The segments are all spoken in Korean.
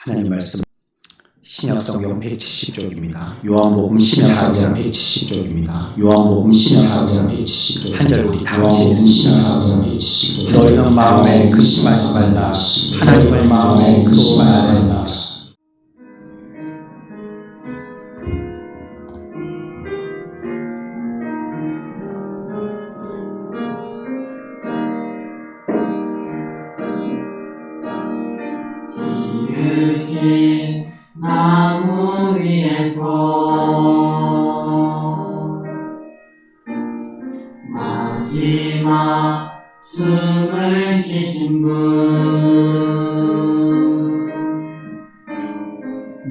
하나님 말씀 신약성경 170쪽입니다. 요한복음 신약 4장 170쪽입니다. 요한복음 신약 4장 170쪽 한 절 우리 다 같이 읽습니다. 너희는 마음에 근심하지 말라. 하나님을 마음에 근심하지 말라. 지으신 나무 위에서 마지막 숨을 쉬신 분,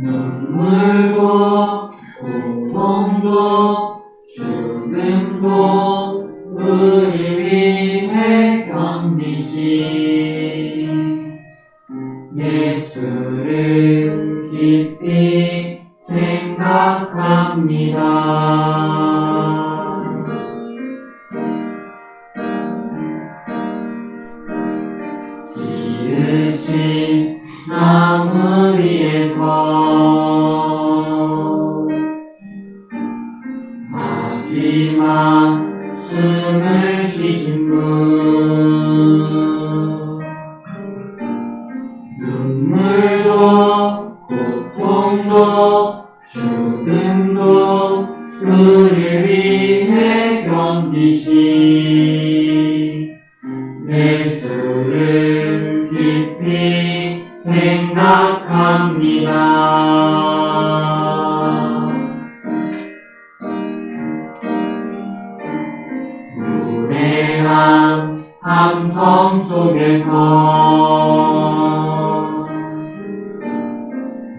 눈물도 고통도 죽음도 우리 위해 견디신 예수를 깊이 생각합니다. 지으신 나무 위에서 마지막 숨을 쉬신 분, 눈물도 고통도 죽음도 우리를 위해 견디신 예수를 깊이 생각합니다. 무례한 함성 속에서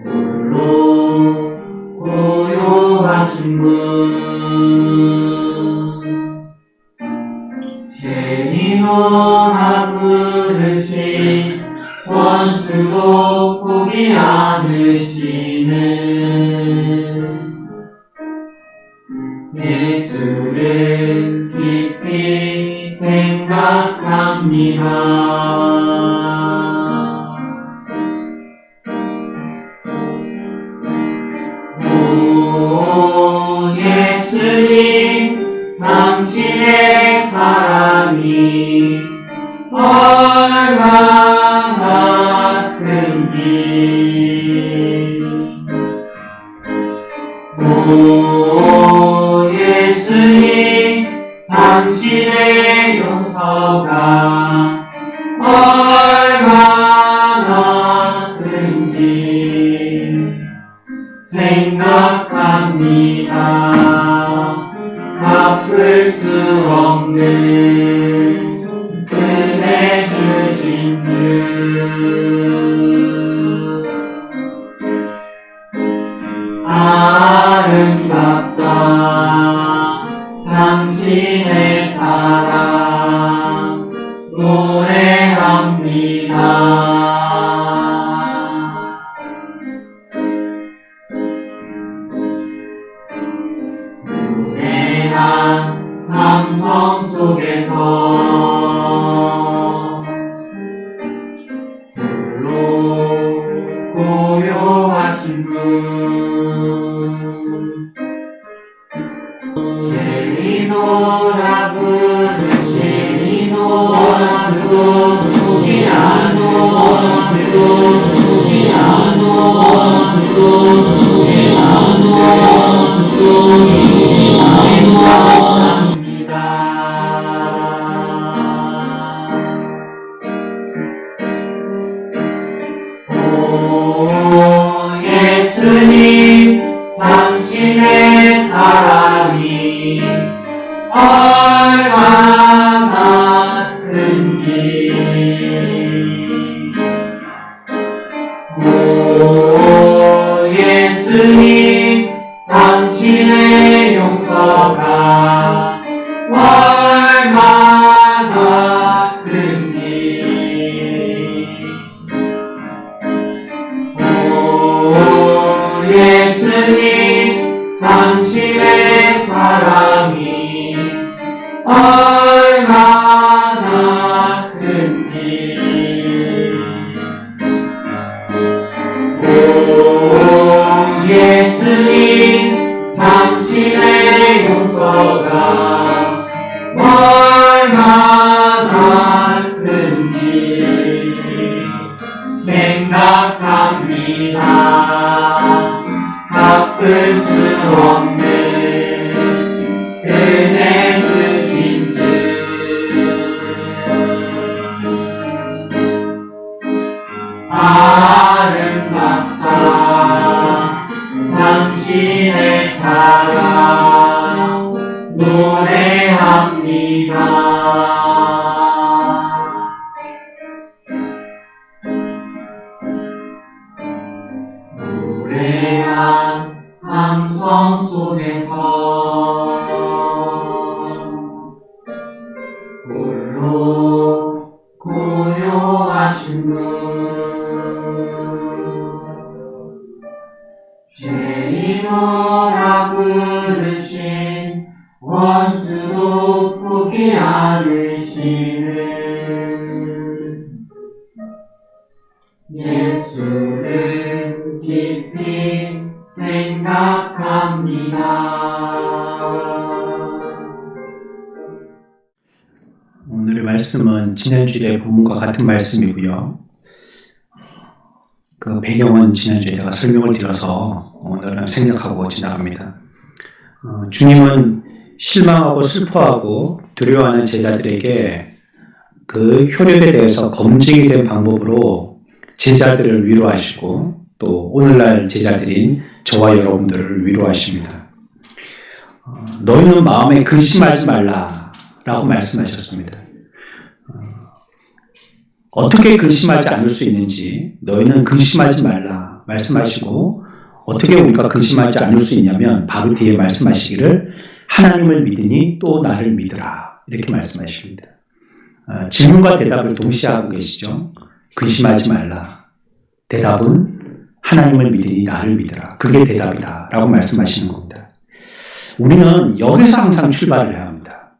홀로 고요하신 분, 죄인오라 부르신 원수도 포기 않으시는 예수를 깊이 생각합니다. 오 예수님, 당신의 사랑이 얼마나 큰지, 오 예수님, 당신의 용서가 얼마나 큰지 생각합니다. 갚을 수 없는 은혜 주신 주, 아름답다 당신의 사랑 노래합니다. 무례한 함성 속에서 홀로 고요하신 분, 죄인오라 부르신 원수도 포기 원수도 포기 원수도 포기 원수도 오 예수님, 당신의 사랑이 얼마나 큰지, 오 예수님, 당신의 용서가 얼마나 큰지, 오 예수님, 당신의 사랑이 얼마나 큰지, 오 오 예수님 당신의 용서가 얼마나 큰지 생각합니다. 갚을 수 없는 은혜 주신 주 아름답다 당신의 사랑 노래합니다. 노래한 함성 속에서 홀로 고요하신 분 죄인으로 부르신 원수도 포기 않으시는 예수를 깊이 생각합니다. 오늘의 말씀은 지난주의 본문과 같은 말씀이고요. 그 배경은 지난주에 제가 설명을 드려서 오늘은 생략하고 지나갑니다. 주님은 실망하고 슬퍼하고 두려워하는 제자들에게 그 효력에 대해서 검증이 된 방법으로 제자들을 위로하시고 또 오늘날 제자들인 저와 여러분들을 위로하십니다. 너희는 마음에 근심하지 말라라고 말씀하셨습니다. 어떻게 근심하지 않을 수 있는지 너희는 근심하지 말라 말씀하시고 어떻게 우리가 근심하지 않을 수 있냐면 바로 뒤에 말씀하시기를 하나님을 믿으니 또 나를 믿으라 이렇게 말씀하십니다. 질문과 대답을 동시에 하고 계시죠. 근심하지 말라. 대답은 하나님을 믿으니 나를 믿으라. 그게 대답이다 라고 말씀하시는 겁니다. 우리는 여기서 항상 출발을 해야 합니다.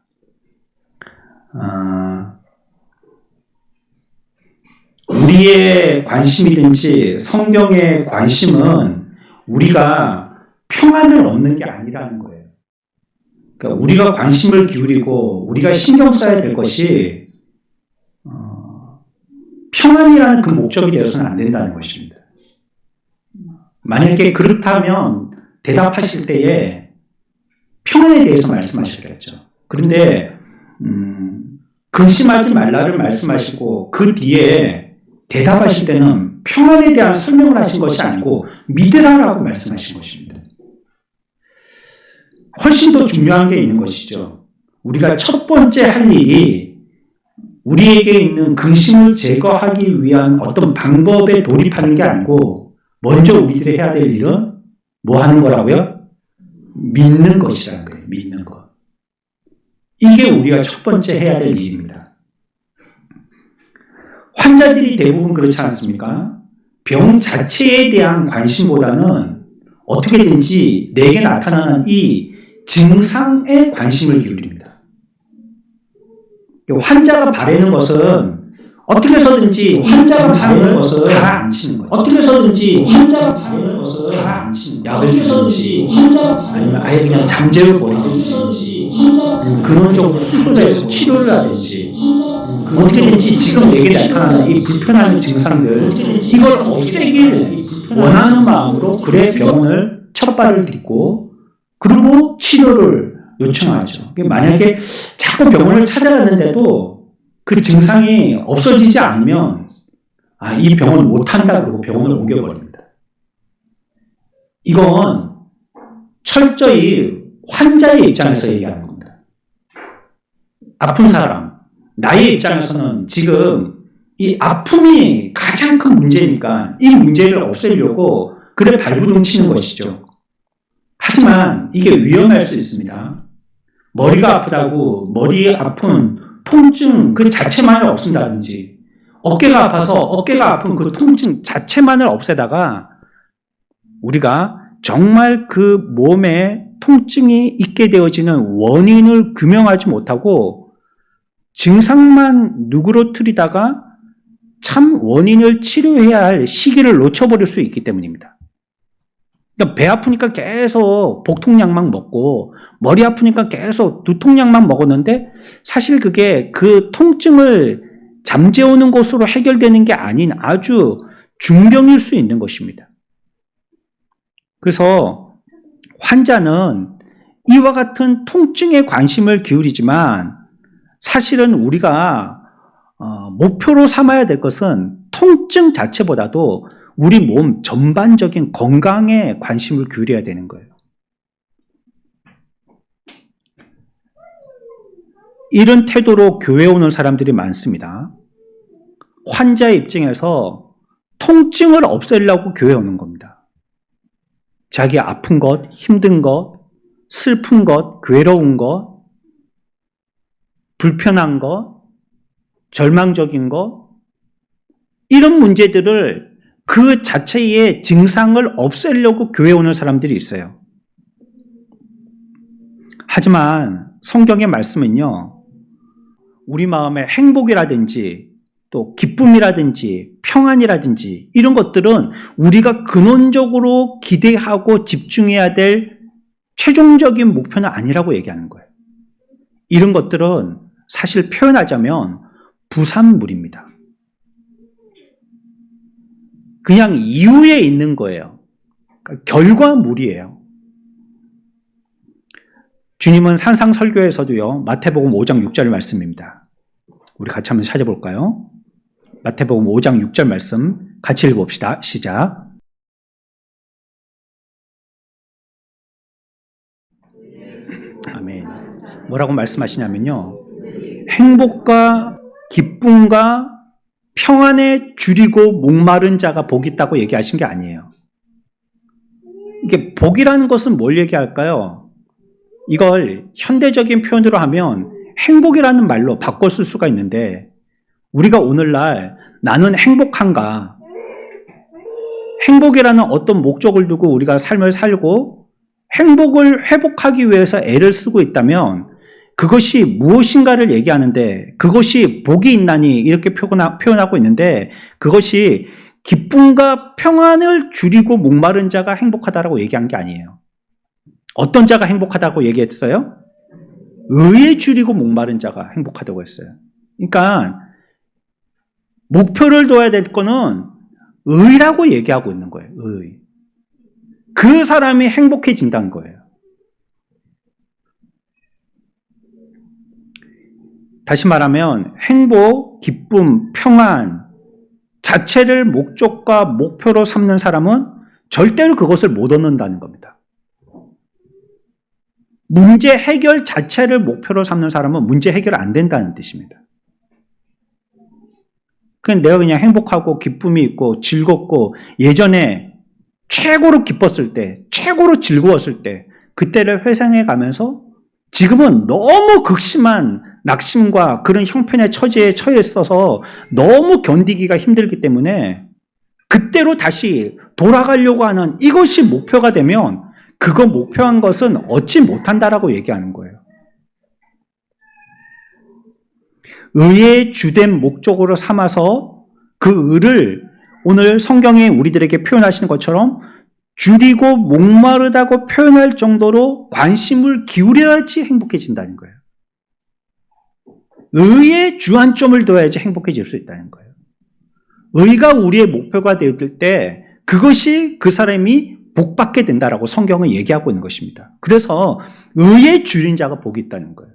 우리의 관심이든지 성경의 관심은 우리가 평안을 얻는 게 아니라는 거예요. 그러니까 우리가 관심을 기울이고 우리가 신경 써야 될 것이 평안이라는 그 목적이 되어서는 안 된다는 것입니다. 만약에 그렇다면 대답하실 때에 평안에 대해서 말씀하셨겠죠. 그런데 근심하지 말라를 말씀하시고 그 뒤에 대답하실 때는 평안에 대한 설명을 하신 것이 아니고 믿으라라고 말씀하신 것입니다. 훨씬 더 중요한 게 있는 것이죠. 우리가 첫 번째 할 일이 우리에게 있는 근심을 제거하기 위한 어떤 방법에 돌입하는 게 아니고 먼저 우리들이 해야 될 일은 뭐 하는 거라고요? 믿는 것이라는 거예요. 믿는 것. 이게 우리가 첫 번째 해야 될 일입니다. 환자들이 대부분 그렇지 않습니까? 병 자체에 대한 관심보다는 어떻게든지 내게 나타나는 이 증상에 관심을 기울입니다. 환자가 바라는 것은 어떻게 해서든지 환자가 바라는 것을 가라앉히는 거예요. 어떻게 해서든지 환자가 바라는 것을 가라앉히는 거예요. 약을 주든지 아니면 아예 그냥 잠재워 버리든지 근원적으로 수술해서 치료를 하든지 어떻게든지 지금 내게 나타나는 이 불편한 증상들 이걸 없애길 원하는 마음으로 그래 병원을 첫 발을 딛고 그리고 치료를 요청하죠. 만약에 자꾸 병원을 찾아갔는데도 그 증상이 없어지지 않으면 이 병원 못한다 그러고 병원을 옮겨버립니다. 이건 철저히 환자의 입장에서 얘기하는 겁니다. 아픈 사람, 나의 입장에서는 지금 이 아픔이 가장 큰 문제니까 이 문제를 없애려고 그래 발부둥 치는 것이죠. 하지만 이게 위험할 수 있습니다. 머리가 아프다고 머리 아픈 통증 그 자체만을 없앤다든지 어깨가 아파서 어깨가 아픈 그 통증 자체만을 없애다가 우리가 정말 그 몸에 통증이 있게 되어지는 원인을 규명하지 못하고 증상만 누그러뜨리다가 참 원인을 치료해야 할 시기를 놓쳐버릴 수 있기 때문입니다. 그러니까 배 아프니까 계속 복통약만 먹고 머리 아프니까 계속 두통약만 먹었는데 사실 그게 그 통증을 잠재우는 것으로 해결되는 게 아닌 아주 중병일 수 있는 것입니다. 그래서 환자는 이와 같은 통증에 관심을 기울이지만 사실은 우리가 목표로 삼아야 될 것은 통증 자체보다도 우리 몸 전반적인 건강에 관심을 기울여야 되는 거예요. 이런 태도로 교회에 오는 사람들이 많습니다. 환자의 입장에서 통증을 없애려고 교회에 오는 겁니다. 자기 아픈 것, 힘든 것, 슬픈 것, 괴로운 것, 불편한 것, 절망적인 것, 이런 문제들을 그 자체의 증상을 없애려고 교회에 오는 사람들이 있어요. 하지만 성경의 말씀은요, 우리 마음의 행복이라든지 또 기쁨이라든지 평안이라든지 이런 것들은 우리가 근원적으로 기대하고 집중해야 될 최종적인 목표는 아니라고 얘기하는 거예요. 이런 것들은 사실 표현하자면 부산물입니다. 그냥 이유에 있는 거예요. 그러니까 결과물이에요. 주님은 산상설교에서도요, 마태복음 5장 6절 말씀입니다. 우리 같이 한번 찾아볼까요? 마태복음 5장 6절 말씀 같이 읽어봅시다. 시작. 아멘. 뭐라고 말씀하시냐면요, 행복과 기쁨과 평안에 줄이고 목마른 자가 복이 있다고 얘기하신 게 아니에요. 이게 복이라는 것은 뭘 얘기할까요? 이걸 현대적인 표현으로 하면 행복이라는 말로 바꿔 쓸 수가 있는데, 우리가 오늘날 나는 행복한가? 행복이라는 어떤 목적을 두고 우리가 삶을 살고 행복을 회복하기 위해서 애를 쓰고 있다면 그것이 무엇인가를 얘기하는데, 그것이 복이 있나니 이렇게 표현하고 있는데, 그것이 기쁨과 평안을 줄이고 목마른 자가 행복하다라고 얘기한 게 아니에요. 어떤 자가 행복하다고 얘기했어요? 의에 줄이고 목마른 자가 행복하다고 했어요. 그러니까 목표를 둬야 될 거는 의라고 얘기하고 있는 거예요. 의. 그 사람이 행복해진다는 거예요. 다시 말하면 행복, 기쁨, 평안 자체를 목적과 목표로 삼는 사람은 절대로 그것을 못 얻는다는 겁니다. 문제 해결 자체를 목표로 삼는 사람은 문제 해결 안 된다는 뜻입니다. 내가 그냥 행복하고 기쁨이 있고 즐겁고 예전에 최고로 기뻤을 때, 최고로 즐거웠을 때, 그때를 회상해 가면서 지금은 너무 극심한 낙심과 그런 형편의 처지에 처해 있어서 너무 견디기가 힘들기 때문에 그때로 다시 돌아가려고 하는 이것이 목표가 되면 그거 목표한 것은 얻지 못한다라고 얘기하는 거예요. 의의 주된 목적으로 삼아서 그 의를 오늘 성경이 우리들에게 표현하시는 것처럼 줄이고 목마르다고 표현할 정도로 관심을 기울여야지 행복해진다는 거예요. 의에 주안점을 둬야지 행복해질 수 있다는 거예요. 의가 우리의 목표가 되었을 때 그것이 그 사람이 복받게 된다라고 성경은 얘기하고 있는 것입니다. 그래서 의에 줄인 자가 복이 있다는 거예요.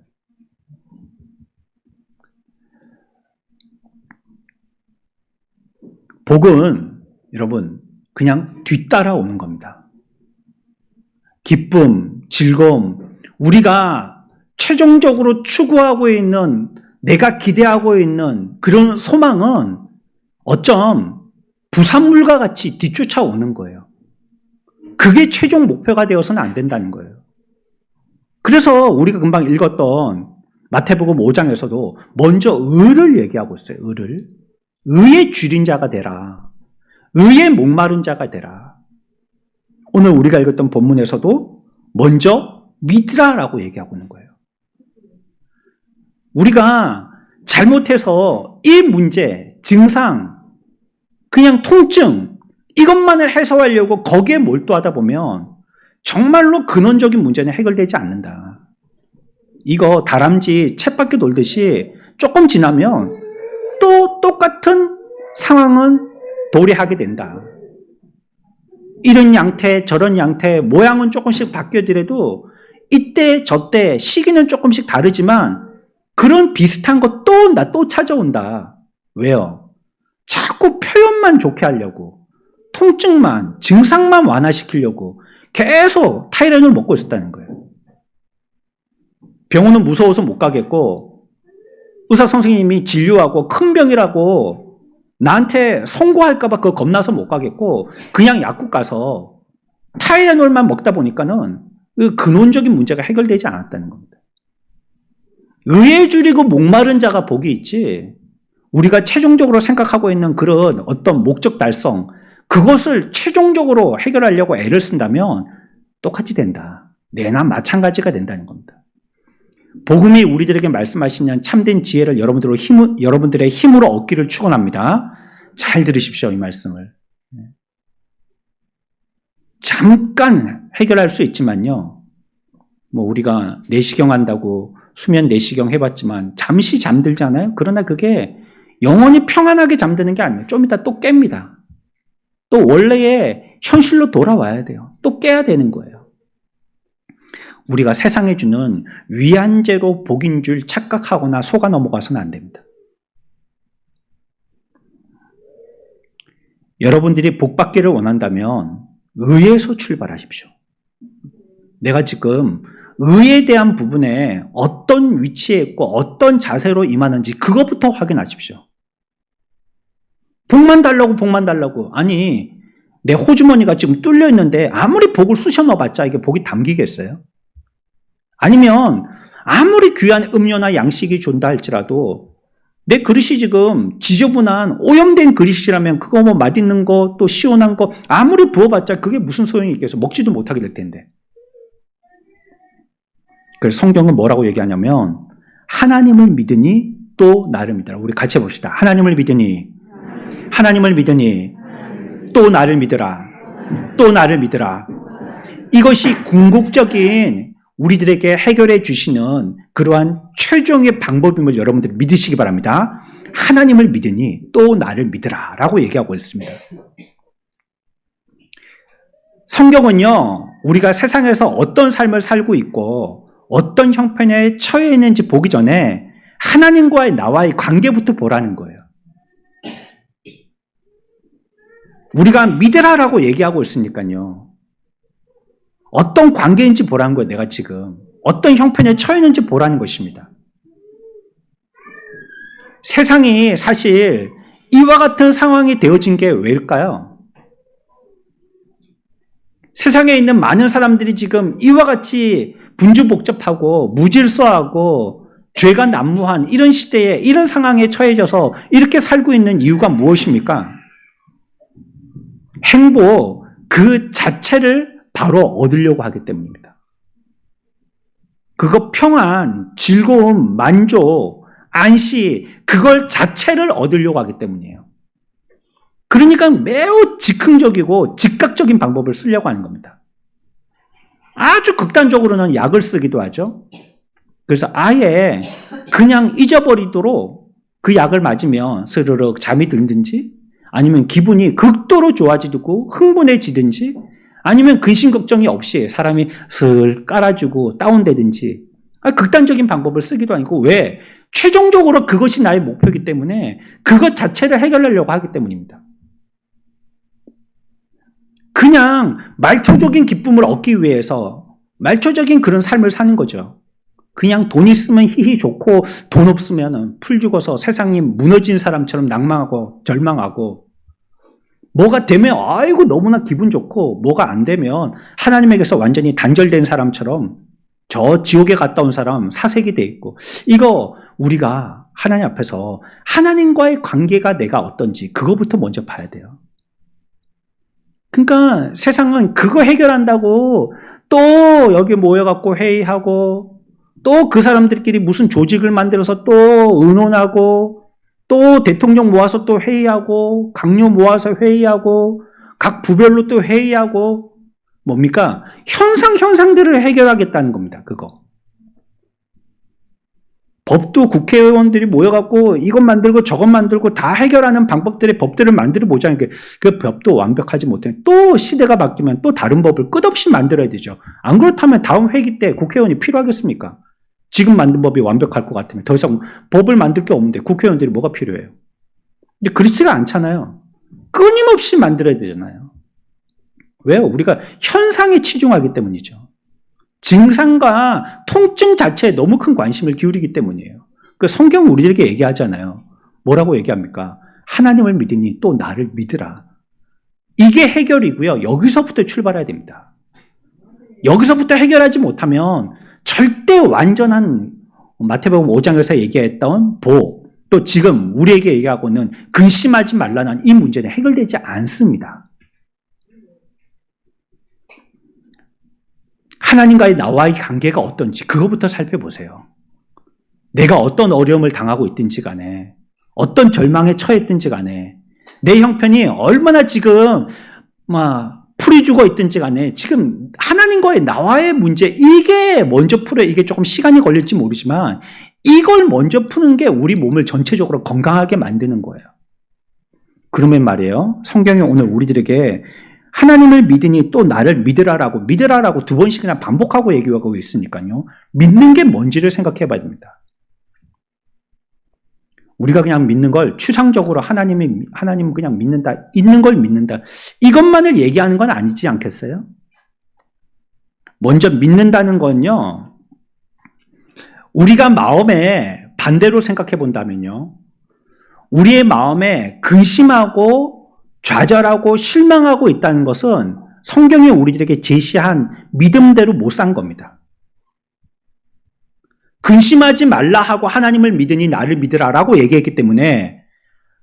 복은 여러분 그냥 뒤따라오는 겁니다. 기쁨, 즐거움, 우리가 최종적으로 추구하고 있는, 내가 기대하고 있는 그런 소망은 어쩜 부산물과 같이 뒤쫓아오는 거예요. 그게 최종 목표가 되어서는 안 된다는 거예요. 그래서 우리가 금방 읽었던 마태복음 5장에서도 먼저 의를 얘기하고 있어요. 의를. 의에 줄인 자가 되라. 의에 목마른 자가 되라. 오늘 우리가 읽었던 본문에서도 먼저 믿으라라고 얘기하고 있는 거예요. 우리가 잘못해서 이 문제, 증상, 그냥 통증, 이것만을 해소하려고 거기에 몰두하다 보면 정말로 근원적인 문제는 해결되지 않는다. 이거 다람쥐 쳇바퀴 돌듯이 조금 지나면 또 똑같은 상황은 도래하게 된다. 이런 양태, 저런 양태, 모양은 조금씩 바뀌더라도 이때, 저때, 시기는 조금씩 다르지만 그런 비슷한 거 또 찾아온다. 왜요? 자꾸 표현만 좋게 하려고, 통증만, 증상만 완화시키려고 계속 타이레놀 먹고 있었다는 거예요. 병원은 무서워서 못 가겠고, 의사 선생님이 진료하고 큰 병이라고 나한테 선고할까봐 그거 겁나서 못 가겠고, 그냥 약국 가서 타이레놀만 먹다 보니까는 그 근원적인 문제가 해결되지 않았다는 겁니다. 의에 줄이고 목마른 자가 복이 있지, 우리가 최종적으로 생각하고 있는 그런 어떤 목적 달성, 그것을 최종적으로 해결하려고 애를 쓴다면 똑같이 된다. 내나 마찬가지가 된다는 겁니다. 복음이 우리들에게 말씀하시는 참된 지혜를 여러분들의 힘으로 얻기를 축원합니다. 잘 들으십시오, 이 말씀을. 잠깐 해결할 수 있지만요, 우리가 내시경 한다고 수면 내시경 해봤지만 잠시 잠들잖아요. 그러나 그게 영원히 평안하게 잠드는 게 아니에요. 좀 이따 또 깹니다. 또 원래의 현실로 돌아와야 돼요. 또 깨야 되는 거예요. 우리가 세상에 주는 위안제로 복인 줄 착각하거나 속아 넘어가서는 안 됩니다. 여러분들이 복 받기를 원한다면 의에서 출발하십시오. 내가 지금 의에 대한 부분에 어떤 위치에 있고 어떤 자세로 임하는지 그것부터 확인하십시오. 복만 달라고. 아니, 내 호주머니가 지금 뚫려 있는데 아무리 복을 쑤셔 넣어봤자 이게 복이 담기겠어요? 아니면 아무리 귀한 음료나 양식이 준다 할지라도 내 그릇이 지금 지저분한 오염된 그릇이라면 그거 맛있는 거 또 시원한 거 아무리 부어봤자 그게 무슨 소용이 있겠어? 먹지도 못하게 될 텐데. 그래서 성경은 뭐라고 얘기하냐면 하나님을 믿으니 또 나를 믿으라. 우리 같이 해봅시다. 하나님을 믿으니 또 나를 믿으라. 이것이 궁극적인 우리들에게 해결해 주시는 그러한 최종의 방법임을 여러분들이 믿으시기 바랍니다. 하나님을 믿으니 또 나를 믿으라 라고 얘기하고 있습니다. 성경은요, 우리가 세상에서 어떤 삶을 살고 있고 어떤 형편에 처해 있는지 보기 전에 하나님과의 나와의 관계부터 보라는 거예요. 우리가 믿으라라고 얘기하고 있으니까요, 어떤 관계인지 보라는 거예요. 내가 지금 어떤 형편에 처해 있는지 보라는 것입니다. 세상이 사실 이와 같은 상황이 되어진 게 왜일까요? 세상에 있는 많은 사람들이 지금 이와 같이 분주복잡하고 무질서하고 죄가 난무한 이런 시대에 이런 상황에 처해져서 이렇게 살고 있는 이유가 무엇입니까? 행복 그 자체를 바로 얻으려고 하기 때문입니다. 그거 평안, 즐거움, 만족, 안시 그걸 자체를 얻으려고 하기 때문이에요. 그러니까 매우 즉흥적이고 즉각적인 방법을 쓰려고 하는 겁니다. 아주 극단적으로는 약을 쓰기도 하죠. 그래서 아예 그냥 잊어버리도록 그 약을 맞으면 스르륵 잠이 들든지 아니면 기분이 극도로 좋아지고 흥분해지든지 아니면 근심 걱정이 없이 사람이 슬 깔아주고 다운되든지 극단적인 방법을 쓰기도 하고 왜? 최종적으로 그것이 나의 목표이기 때문에 그것 자체를 해결하려고 하기 때문입니다. 그냥 말초적인 기쁨을 얻기 위해서 말초적인 그런 삶을 사는 거죠. 그냥 돈 있으면 히히 좋고 돈 없으면 풀 죽어서 세상이 무너진 사람처럼 낭망하고 절망하고 뭐가 되면 아이고 너무나 기분 좋고 뭐가 안 되면 하나님에게서 완전히 단절된 사람처럼 저 지옥에 갔다 온 사람 사색이 돼 있고 이거 우리가 하나님 앞에서 하나님과의 관계가 내가 어떤지 그거부터 먼저 봐야 돼요. 그러니까 세상은 그거 해결한다고 또 여기 모여갖고 회의하고 또 그 사람들끼리 무슨 조직을 만들어서 또 의논하고 또 대통령 모아서 또 회의하고, 강요 모아서 회의하고, 각 부별로 또 회의하고, 뭡니까? 현상들을 해결하겠다는 겁니다. 그거. 법도 국회의원들이 모여갖고 이것 만들고 저것 만들고 다 해결하는 방법들의 법들을 만들어 보자는 게, 그 법도 완벽하지 못해. 또 시대가 바뀌면 또 다른 법을 끝없이 만들어야 되죠. 안 그렇다면 다음 회기 때 국회의원이 필요하겠습니까? 지금 만든 법이 완벽할 것 같으면 더 이상 법을 만들 게 없는데 국회의원들이 뭐가 필요해요? 근데 그렇지가 않잖아요. 끊임없이 만들어야 되잖아요. 왜요? 우리가 현상에 치중하기 때문이죠. 증상과 통증 자체에 너무 큰 관심을 기울이기 때문이에요. 그 성경 우리에게 얘기하잖아요. 뭐라고 얘기합니까? 하나님을 믿으니 또 나를 믿으라. 이게 해결이고요. 여기서부터 출발해야 됩니다. 여기서부터 해결하지 못하면 절대 완전한 마태복음 5장에서 얘기했던 또 지금 우리에게 얘기하고는 근심하지 말라는 이 문제는 해결되지 않습니다. 하나님과의 나와의 관계가 어떤지 그거부터 살펴보세요. 내가 어떤 어려움을 당하고 있든지 간에, 어떤 절망에 처했든지 간에, 내 형편이 얼마나 지금 풀이 죽어 있든지 간에 지금 하나님과의 나와의 문제, 이게 먼저 이게 조금 시간이 걸릴지 모르지만 이걸 먼저 푸는 게 우리 몸을 전체적으로 건강하게 만드는 거예요. 그러면 말이에요, 성경이 오늘 우리들에게 하나님을 믿으니 또 나를 믿으라라고 2번씩이나 반복하고 얘기하고 있으니까요. 믿는 게 뭔지를 생각해 봐야 됩니다. 우리가 그냥 믿는 걸 추상적으로 하나님은 그냥 믿는다, 있는 걸 믿는다, 이것만을 얘기하는 건 아니지 않겠어요? 먼저 믿는다는 건요, 우리가 마음에 반대로 생각해 본다면요, 우리의 마음에 근심하고 좌절하고 실망하고 있다는 것은 성경이 우리들에게 제시한 믿음대로 못 산 겁니다. 근심하지 말라 하고 하나님을 믿으니 나를 믿으라라고 얘기했기 때문에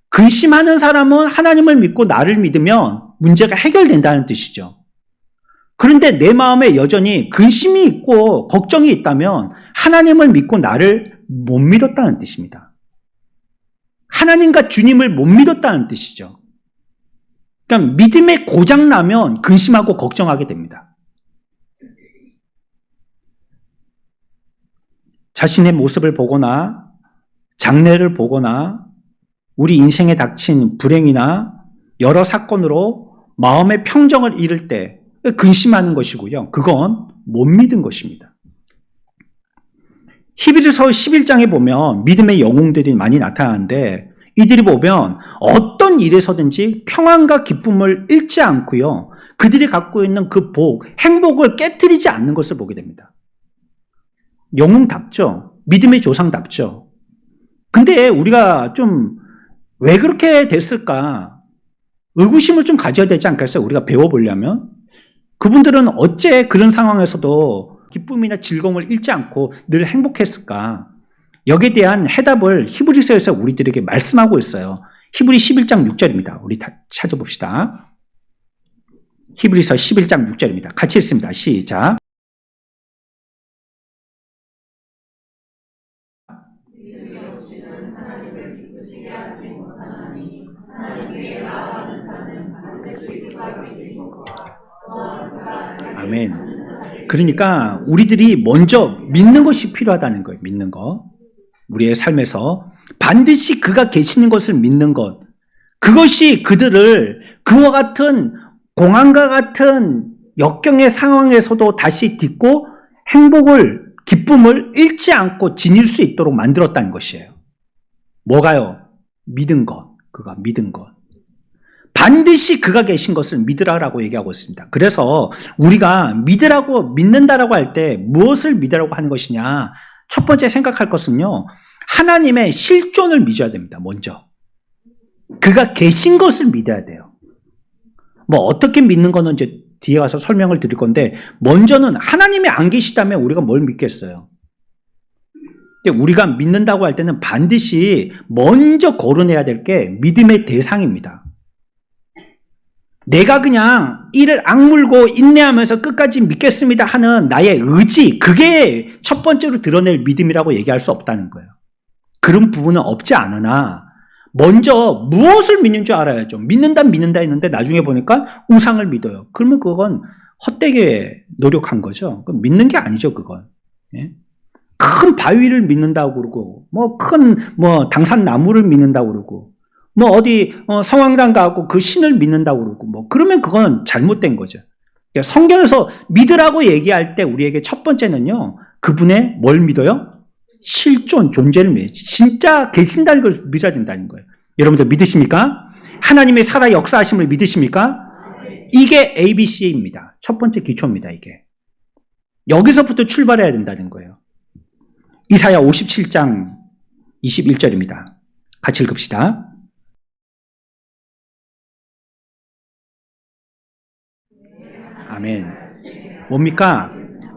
근심하는 사람은 하나님을 믿고 나를 믿으면 문제가 해결된다는 뜻이죠. 그런데 내 마음에 여전히 근심이 있고 걱정이 있다면 하나님을 믿고 나를 못 믿었다는 뜻입니다. 하나님과 주님을 못 믿었다는 뜻이죠. 그러니까 믿음에 고장나면 근심하고 걱정하게 됩니다. 자신의 모습을 보거나 장래를 보거나 우리 인생에 닥친 불행이나 여러 사건으로 마음의 평정을 잃을 때 근심하는 것이고요. 그건 못 믿은 것입니다. 히브리서 11장에 보면 믿음의 영웅들이 많이 나타나는데 이들이 보면 어떤 일에서든지 평안과 기쁨을 잃지 않고요, 그들이 갖고 있는 그 행복을 깨트리지 않는 것을 보게 됩니다. 영웅답죠. 믿음의 조상답죠. 근데 우리가 좀 왜 그렇게 됐을까? 의구심을 좀 가져야 되지 않겠어요? 우리가 배워보려면. 그분들은 어째 그런 상황에서도 기쁨이나 즐거움을 잃지 않고 늘 행복했을까? 여기에 대한 해답을 히브리서에서 우리들에게 말씀하고 있어요. 히브리 11장 6절입니다. 우리 다 찾아봅시다. 히브리서 11장 6절입니다. 같이 읽습니다. 시작. 아멘. 그러니까 우리들이 먼저 믿는 것이 필요하다는 거예요. 믿는 것. 우리의 삶에서 반드시 그가 계시는 것을 믿는 것, 그것이 그들을 그와 같은 공황과 같은 역경의 상황에서도 다시 딛고 행복을, 기쁨을 잃지 않고 지닐 수 있도록 만들었다는 것이에요. 뭐가요? 믿은 것. 그가 믿은 것. 반드시 그가 계신 것을 믿으라라고 얘기하고 있습니다. 그래서 우리가 믿는다라고 할 때 무엇을 믿으라고 하는 것이냐? 첫 번째 생각할 것은요, 하나님의 실존을 믿어야 됩니다. 먼저 그가 계신 것을 믿어야 돼요. 어떻게 믿는 거는 이제 뒤에 가서 설명을 드릴 건데, 먼저는 하나님이 안 계시다면 우리가 뭘 믿겠어요? 근데 우리가 믿는다고 할 때는 반드시 먼저 거론해야 될 게 믿음의 대상입니다. 내가 그냥 이를 악물고 인내하면서 끝까지 믿겠습니다 하는 나의 의지, 그게 첫 번째로 드러낼 믿음이라고 얘기할 수 없다는 거예요. 그런 부분은 없지 않으나 먼저 무엇을 믿는 줄 알아야죠. 믿는다 했는데 나중에 보니까 우상을 믿어요. 그러면 그건 헛되게 노력한 거죠. 믿는 게 아니죠, 그건. 예? 큰 바위를 믿는다고 그러고, 큰 당산나무를 믿는다고 그러고, 어디 성황당 가고 그 신을 믿는다고 그러고, 그러면 그건 잘못된 거죠. 그러니까 성경에서 믿으라고 얘기할 때 우리에게 첫 번째는요, 그분의 뭘 믿어요? 실존, 존재를 믿어요. 진짜 계신다는 걸 믿어야 된다는 거예요. 여러분들 믿으십니까? 하나님의 살아 역사하심을 믿으십니까? 이게 ABC입니다. 첫 번째 기초입니다, 이게. 여기서부터 출발해야 된다는 거예요. 이사야 57장 21절입니다. 같이 읽읍시다. 아멘. 뭡니까?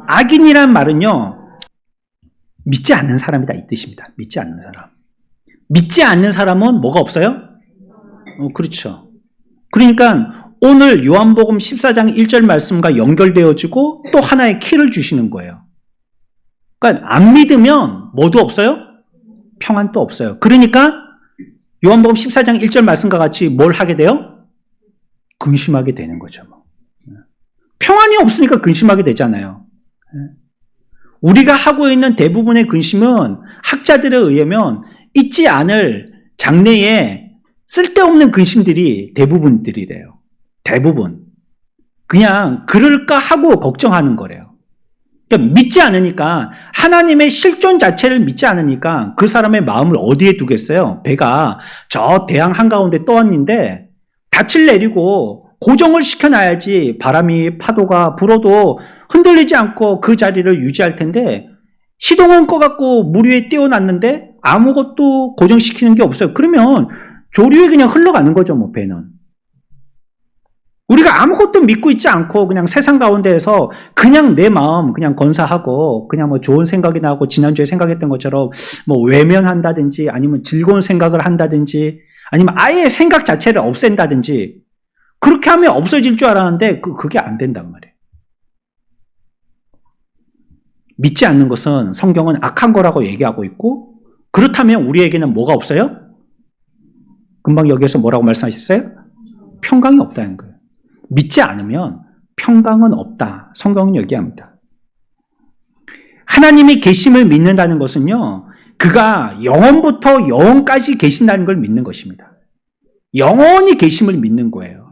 악인이란 말은요, 믿지 않는 사람이다, 이 뜻입니다. 믿지 않는 사람. 믿지 않는 사람은 뭐가 없어요? 그렇죠. 그러니까 오늘 요한복음 14장 1절 말씀과 연결되어지고 또 하나의 키를 주시는 거예요. 그러니까 안 믿으면 뭐도 없어요? 평안도 없어요. 그러니까 요한복음 14장 1절 말씀과 같이 뭘 하게 돼요? 근심하게 되는 거죠. 평안이 없으니까 근심하게 되잖아요. 우리가 하고 있는 대부분의 근심은 학자들에 의하면 잊지 않을 장래에 쓸데없는 근심들이 대부분들이래요. 대부분. 그냥 그럴까 하고 걱정하는 거래요. 그러니까 믿지 않으니까, 하나님의 실존 자체를 믿지 않으니까 그 사람의 마음을 어디에 두겠어요? 배가 저 대양 한가운데 떠왔는데 닻을 내리고 고정을 시켜놔야지 바람이 파도가 불어도 흔들리지 않고 그 자리를 유지할 텐데, 시동은 꺼갖고 물 위에 띄워놨는데 아무것도 고정시키는 게 없어요. 그러면 조류에 그냥 흘러가는 거죠, 배는. 우리가 아무것도 믿고 있지 않고 그냥 세상 가운데에서 그냥 내 마음 그냥 건사하고 그냥 좋은 생각이 나고 지난주에 생각했던 것처럼 외면한다든지 아니면 즐거운 생각을 한다든지 아니면 아예 생각 자체를 없앤다든지, 그렇게 하면 없어질 줄 알았는데 그게 안 된단 말이에요. 믿지 않는 것은 성경은 악한 거라고 얘기하고 있고, 그렇다면 우리에게는 뭐가 없어요? 금방 여기에서 뭐라고 말씀하셨어요? 평강이 없다는 거예요. 믿지 않으면 평강은 없다. 성경은 얘기합니다. 하나님이 계심을 믿는다는 것은요, 그가 영원부터 영원까지 계신다는 걸 믿는 것입니다. 영원히 계심을 믿는 거예요.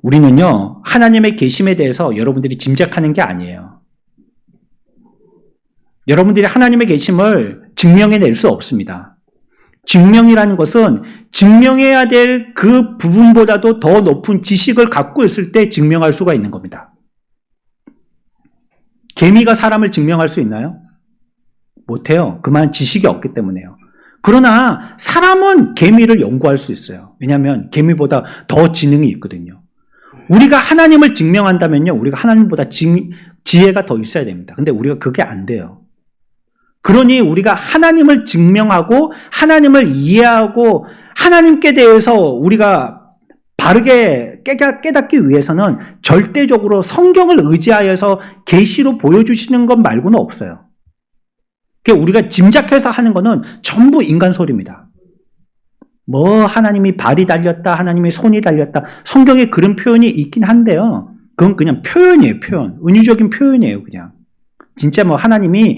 우리는요, 하나님의 계심에 대해서 여러분들이 짐작하는 게 아니에요. 여러분들이 하나님의 계심을 증명해낼 수 없습니다. 증명이라는 것은 증명해야 될 그 부분보다도 더 높은 지식을 갖고 있을 때 증명할 수가 있는 겁니다. 개미가 사람을 증명할 수 있나요? 못해요. 그만한 지식이 없기 때문에요. 그러나 사람은 개미를 연구할 수 있어요. 왜냐하면 개미보다 더 지능이 있거든요. 우리가 하나님을 증명한다면요, 우리가 하나님보다 지혜가 더 있어야 됩니다. 근데 우리가 그게 안 돼요. 그러니 우리가 하나님을 증명하고 하나님을 이해하고 하나님께 대해서 우리가 바르게 깨닫기 위해서는 절대적으로 성경을 의지하여서 계시로 보여주시는 것 말고는 없어요. 우리가 짐작해서 하는 거는 전부 인간 소리입니다. 하나님이 발이 달렸다, 하나님이 손이 달렸다. 성경에 그런 표현이 있긴 한데요. 그건 그냥 표현이에요, 표현. 은유적인 표현이에요, 그냥. 진짜 하나님이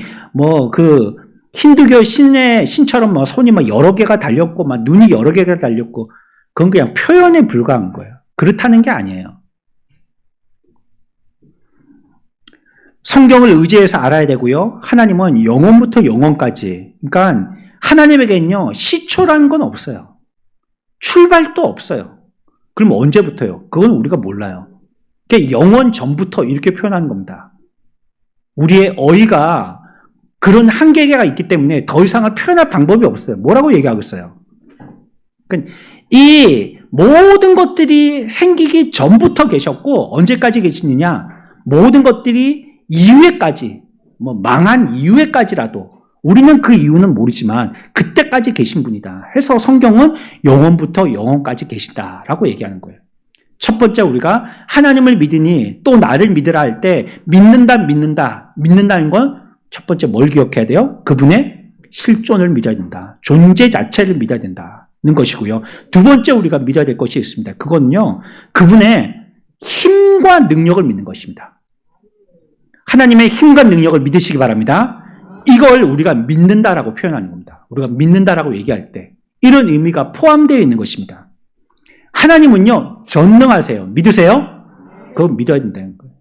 그 힌두교 신처럼 손이 여러 개가 달렸고, 눈이 여러 개가 달렸고, 그건 그냥 표현에 불과한 거예요. 그렇다는 게 아니에요. 성경을 의지해서 알아야 되고요. 하나님은 영원부터 영원까지. 그러니까 하나님에게는요, 시초라는 건 없어요. 출발도 없어요. 그럼 언제부터요? 그건 우리가 몰라요. 그러니까 영원 전부터 이렇게 표현하는 겁니다. 우리의 어휘가 그런 한계가 있기 때문에 더 이상을 표현할 방법이 없어요. 뭐라고 얘기하겠어요? 그러니까 이 모든 것들이 생기기 전부터 계셨고, 언제까지 계시느냐? 모든 것들이 이후에까지, 망한 이후에까지라도, 우리는 그 이유는 모르지만 그때까지 계신 분이다 해서 성경은 영원부터 영원까지 계신다라고 얘기하는 거예요. 첫 번째, 우리가 하나님을 믿으니 또 나를 믿으라 할 때 믿는다는 건 첫 번째 뭘 기억해야 돼요? 그분의 실존을 믿어야 된다. 존재 자체를 믿어야 된다는 것이고요. 두 번째 우리가 믿어야 될 것이 있습니다. 그건요, 그분의 힘과 능력을 믿는 것입니다. 하나님의 힘과 능력을 믿으시기 바랍니다. 이걸 우리가 믿는다라고 표현하는 겁니다. 우리가 믿는다라고 얘기할 때 이런 의미가 포함되어 있는 것입니다. 하나님은요, 전능하세요. 믿으세요? 그걸 믿어야 된다는 거예요.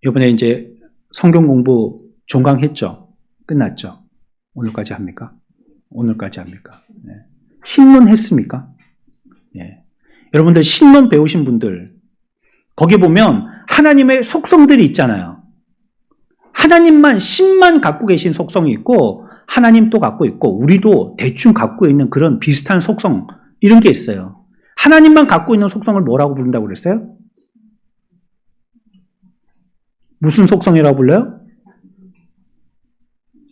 이번에 이제 성경 공부 종강했죠? 끝났죠? 오늘까지 합니까? 오늘까지 합니까? 네. 신문 했습니까? 네. 여러분들 신문 배우신 분들, 거기 보면 하나님의 속성들이 있잖아요. 하나님만, 신만 갖고 계신 속성이 있고, 하나님도 갖고 있고, 우리도 대충 갖고 있는 그런 비슷한 속성, 이런 게 있어요. 하나님만 갖고 있는 속성을 뭐라고 부른다고 그랬어요? 무슨 속성이라고 불러요?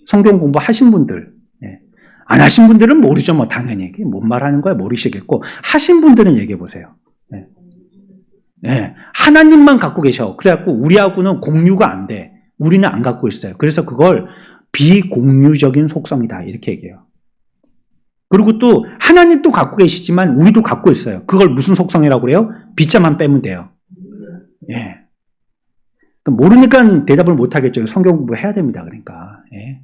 성경 공부하신 분들. 네. 안 하신 분들은 모르죠. 뭐 당연히. 뭔 말하는 거야 모르시겠고, 하신 분들은 얘기해 보세요. 네. 네. 하나님만 갖고 계셔. 그래갖고 우리하고는 공유가 안 돼. 우리는 안 갖고 있어요. 그래서 그걸 비공유적인 속성이다 이렇게 얘기해요. 그리고 또 하나님도 갖고 계시지만 우리도 갖고 있어요. 그걸 무슨 속성이라고 그래요? 빗자만 빼면 돼요. 예. 모르니까 대답을 못 하겠죠. 성경 공부해야 됩니다. 그러니까. 예.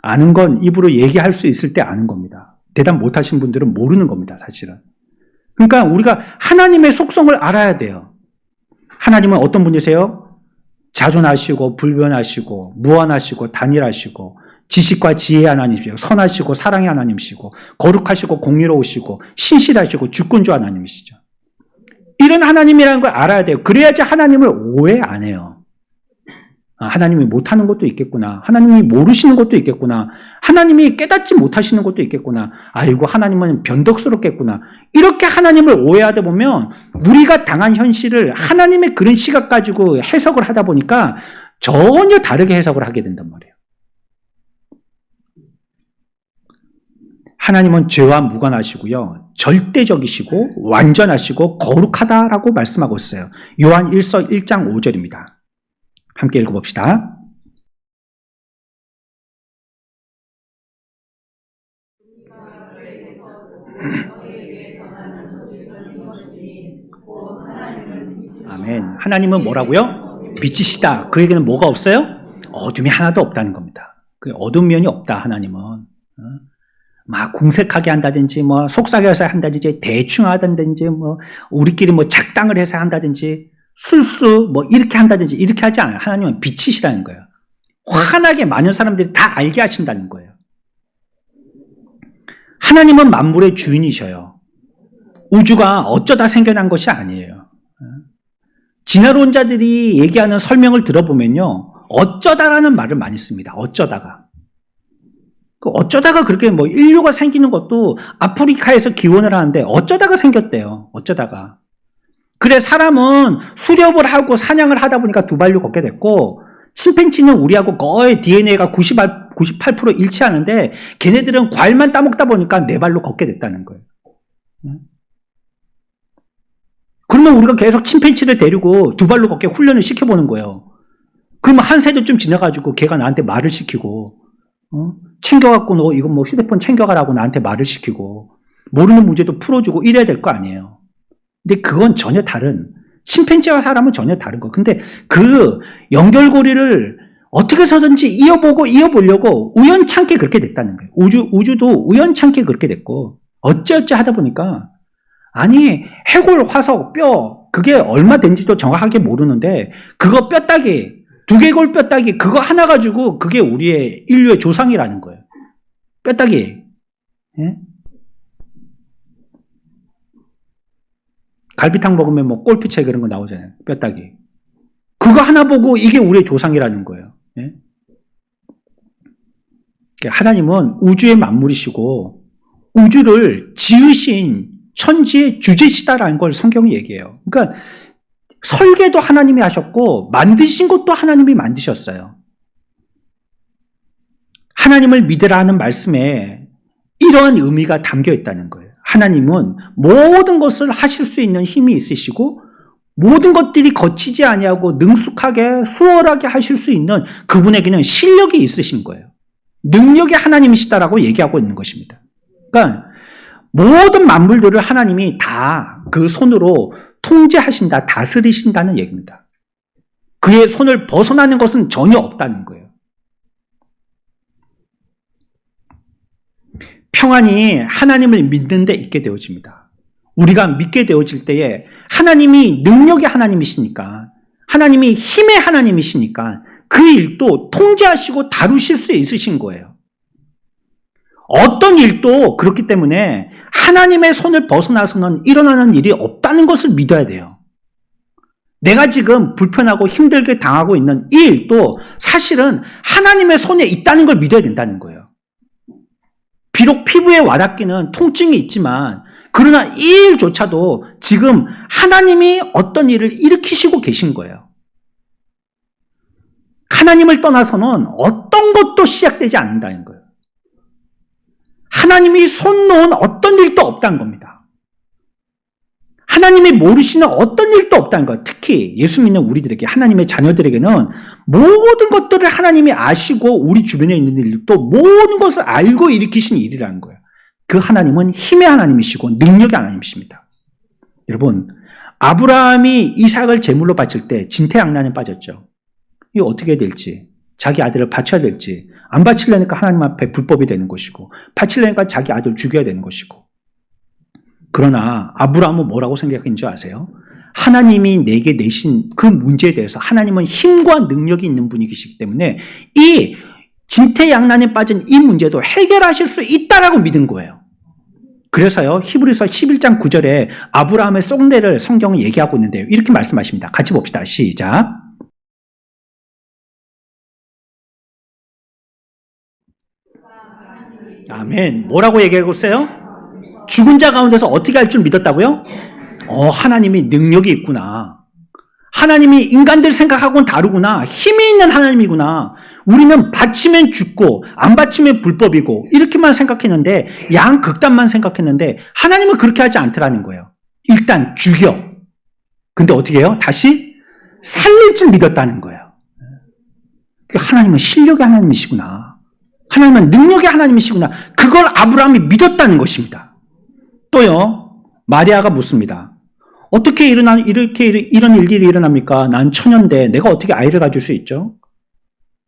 아는 건 입으로 얘기할 수 있을 때 아는 겁니다. 대답 못 하신 분들은 모르는 겁니다. 사실은. 그러니까 우리가 하나님의 속성을 알아야 돼요. 하나님은 어떤 분이세요? 자존하시고 불변하시고 무한하시고 단일하시고 지식과 지혜의 하나님이시고 선하시고 사랑의 하나님이시고 거룩하시고 공의로우시고 신실하시고 주권주 하나님이시죠. 이런 하나님이라는 걸 알아야 돼요. 그래야지 하나님을 오해 안 해요. 하나님이 못하는 것도 있겠구나. 하나님이 모르시는 것도 있겠구나. 하나님이 깨닫지 못하시는 것도 있겠구나. 아이고 하나님은 변덕스럽겠구나. 이렇게 하나님을 오해하다 보면 우리가 당한 현실을 하나님의 그런 시각 가지고 해석을 하다 보니까 전혀 다르게 해석을 하게 된단 말이에요. 하나님은 죄와 무관하시고요. 절대적이시고 완전하시고 거룩하다라고 말씀하고 있어요. 요한 1서 1장 5절입니다. 함께 읽어봅시다. 아멘. 하나님은 뭐라고요? 빛이시다. 그에게는 뭐가 없어요? 어둠이 하나도 없다는 겁니다. 그 어두운 면이 없다. 하나님은 막 궁색하게 한다든지 뭐 속삭여서 한다든지 대충 하든지 뭐 우리끼리 뭐 작당을 해서 한다든지 술수 뭐 이렇게 한다든지 이렇게 하지 않아요. 하나님은 빛이시라는 거예요. 환하게 많은 사람들이 다 알게 하신다는 거예요. 하나님은 만물의 주인이셔요. 우주가 어쩌다 생겨난 것이 아니에요. 진화론 자들이 얘기하는 설명을 들어보면요, 어쩌다라는 말을 많이 씁니다. 어쩌다가. 어쩌다가 그렇게 뭐 인류가 생기는 것도 아프리카에서 기원을 하는데 어쩌다가 생겼대요. 어쩌다가. 그래 사람은 수렵을 하고 사냥을 하다 보니까 두 발로 걷게 됐고, 침팬지는 우리하고 거의 DNA가 98% 일치하는데 걔네들은 과일만 따먹다 보니까 네 발로 걷게 됐다는 거예요. 그러면 우리가 계속 침팬지를 데리고 두 발로 걷게 훈련을 시켜보는 거예요. 그러면 한 세대쯤 지나가지고 걔가 나한테 말을 시키고, 챙겨갖고 너 이거 뭐 휴대폰 챙겨가라고 나한테 말을 시키고, 모르는 문제도 풀어주고 이래야 될 거 아니에요. 근데 그건 전혀 다른, 침팬지와 사람은 전혀 다른 거. 근데 그 연결고리를 어떻게 해서든지 이어보려고 우연찮게 그렇게 됐다는 거예요. 우주도 우연찮게 그렇게 됐고, 어찌어찌 하다 보니까, 아니, 해골, 화석, 뼈, 그게 얼마 된지도 정확하게 모르는데, 그거 뼈다귀, 두개골 뼈다귀, 그거 하나 가지고 그게 우리의 인류의 조상이라는 거예요. 뼈다귀. 예? 갈비탕 먹으면 뭐 골피채 그런 거 나오잖아요. 뼈다귀. 그거 하나 보고 이게 우리의 조상이라는 거예요. 예? 하나님은 우주의 만물이시고 우주를 지으신 천지의 주제시다라는 걸 성경이 얘기해요. 그러니까 설계도 하나님이 하셨고 만드신 것도 하나님이 만드셨어요. 하나님을 믿으라는 말씀에 이러한 의미가 담겨 있다는 거예요. 하나님은 모든 것을 하실 수 있는 힘이 있으시고 모든 것들이 거치지 아니하고 능숙하게 수월하게 하실 수 있는 그분에게는 실력이 있으신 거예요. 능력이 하나님이시다라고 얘기하고 있는 것입니다. 그러니까 모든 만물들을 하나님이 다 그 손으로 통제하신다, 다스리신다는 얘기입니다. 그의 손을 벗어나는 것은 전혀 없다는 거예요. 평안이 하나님을 믿는 데 있게 되어집니다. 우리가 믿게 되어질 때에 하나님이 능력의 하나님이시니까, 하나님이 힘의 하나님이시니까 그 일도 통제하시고 다루실 수 있으신 거예요. 어떤 일도 그렇기 때문에 하나님의 손을 벗어나서는 일어나는 일이 없다는 것을 믿어야 돼요. 내가 지금 불편하고 힘들게 당하고 있는 이 일도 사실은 하나님의 손에 있다는 걸 믿어야 된다는 거예요. 비록 피부에 와닿기는 통증이 있지만 그러나 이 일조차도 지금 하나님이 어떤 일을 일으키시고 계신 거예요. 하나님을 떠나서는 어떤 것도 시작되지 않는다는 거예요. 하나님이 손 놓은 어떤 일도 없다는 겁니다. 하나님이 모르시는 어떤 일도 없다는 거예요. 특히 예수 믿는 우리들에게, 하나님의 자녀들에게는 모든 것들을 하나님이 아시고 우리 주변에 있는 일도 모든 것을 알고 일으키신 일이라는 거예요. 그 하나님은 힘의 하나님이시고 능력의 하나님이십니다. 여러분, 아브라함이 이삭을 제물로 바칠 때 진퇴양난에 빠졌죠. 이거 어떻게 해야 될지, 자기 아들을 바쳐야 될지, 안 바치려니까 하나님 앞에 불법이 되는 것이고, 바치려니까 자기 아들 죽여야 되는 것이고. 그러나 아브라함은 뭐라고 생각한 줄 아세요? 하나님이 내게 내신 그 문제에 대해서 하나님은 힘과 능력이 있는 분이시기 때문에 이 진퇴양난에 빠진 이 문제도 해결하실 수 있다라고 믿은 거예요. 그래서요, 히브리서 11장 9절에 아브라함의 쏙내를 성경은 얘기하고 있는데요. 이렇게 말씀하십니다. 같이 봅시다. 시작. 아멘. 뭐라고 얘기하고 있어요? 죽은 자 가운데서 어떻게 할 줄 믿었다고요? 하나님이 능력이 있구나. 하나님이 인간들 생각하고는 다르구나. 힘이 있는 하나님이구나. 우리는 바치면 죽고 안 바치면 불법이고 이렇게만 생각했는데, 양극단만 생각했는데 하나님은 그렇게 하지 않더라는 거예요. 일단 죽여. 근데 어떻게 해요? 다시 살릴 줄 믿었다는 거예요. 하나님은 실력의 하나님이시구나. 하나님은 능력의 하나님이시구나. 그걸 아브라함이 믿었다는 것입니다. 또요, 마리아가 묻습니다. 어떻게 이런 일들이 일어납니까? 난 처녀인데 내가 어떻게 아이를 가질 수 있죠?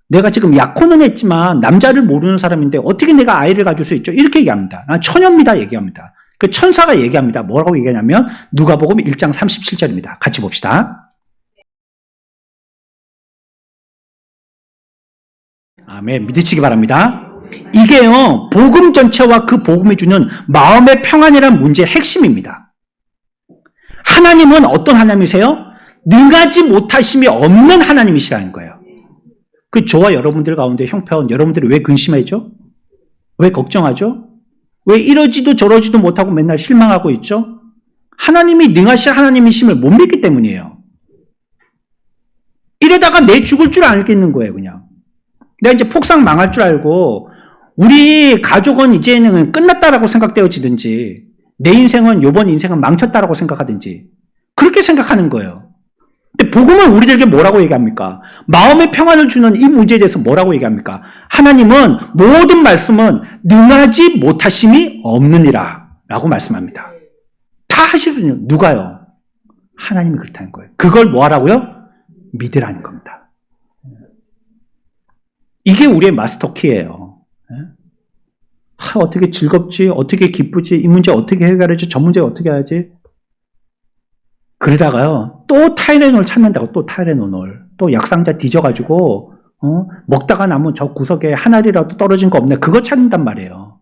내가 지금 약혼은 했지만 남자를 모르는 사람인데 어떻게 내가 아이를 가질 수 있죠? 이렇게 얘기합니다. 난 처녀입니다 얘기합니다. 그 천사가 얘기합니다. 뭐라고 얘기하냐면 누가복음 1장 37절입니다. 같이 봅시다. 아멘. 믿으시기 바랍니다. 이게요, 복음 전체와 그 복음이 주는 마음의 평안이라는 문제의 핵심입니다. 하나님은 어떤 하나님이세요? 능하지 못하심이 없는 하나님이시라는 거예요. 그 저와 여러분들 가운데 형편, 여러분들이 왜 근심하죠? 왜 걱정하죠? 왜 이러지도 저러지도 못하고 맨날 실망하고 있죠? 하나님이 능하신 하나님이심을 못 믿기 때문이에요. 이러다가 내 죽을 줄 알겠는 거예요, 그냥. 내가 이제 폭삭 망할 줄 알고 우리 가족은 이제는 끝났다라고 생각되어지든지 내 인생은 이번 인생은 망쳤다라고 생각하든지 그렇게 생각하는 거예요. 근데 복음은 우리들에게 뭐라고 얘기합니까? 마음의 평안을 주는 이 문제에 대해서 뭐라고 얘기합니까? 하나님은 모든 말씀은 능하지 못하심이 없느니라 라고 말씀합니다. 다 하실 수 있는, 누가요? 하나님이 그렇다는 거예요. 그걸 뭐 하라고요? 믿으라는 겁니다. 이게 우리의 마스터키예요. 어떻게 즐겁지? 어떻게 기쁘지? 이 문제 어떻게 해결하지? 저 문제 어떻게 하지? 그러다가요, 또 타이레놀 찾는다고, 또 타이레놀. 또 약상자 뒤져가지고, 먹다가 남은 저 구석에 한 알이라도 떨어진 거 없네. 그거 찾는단 말이에요.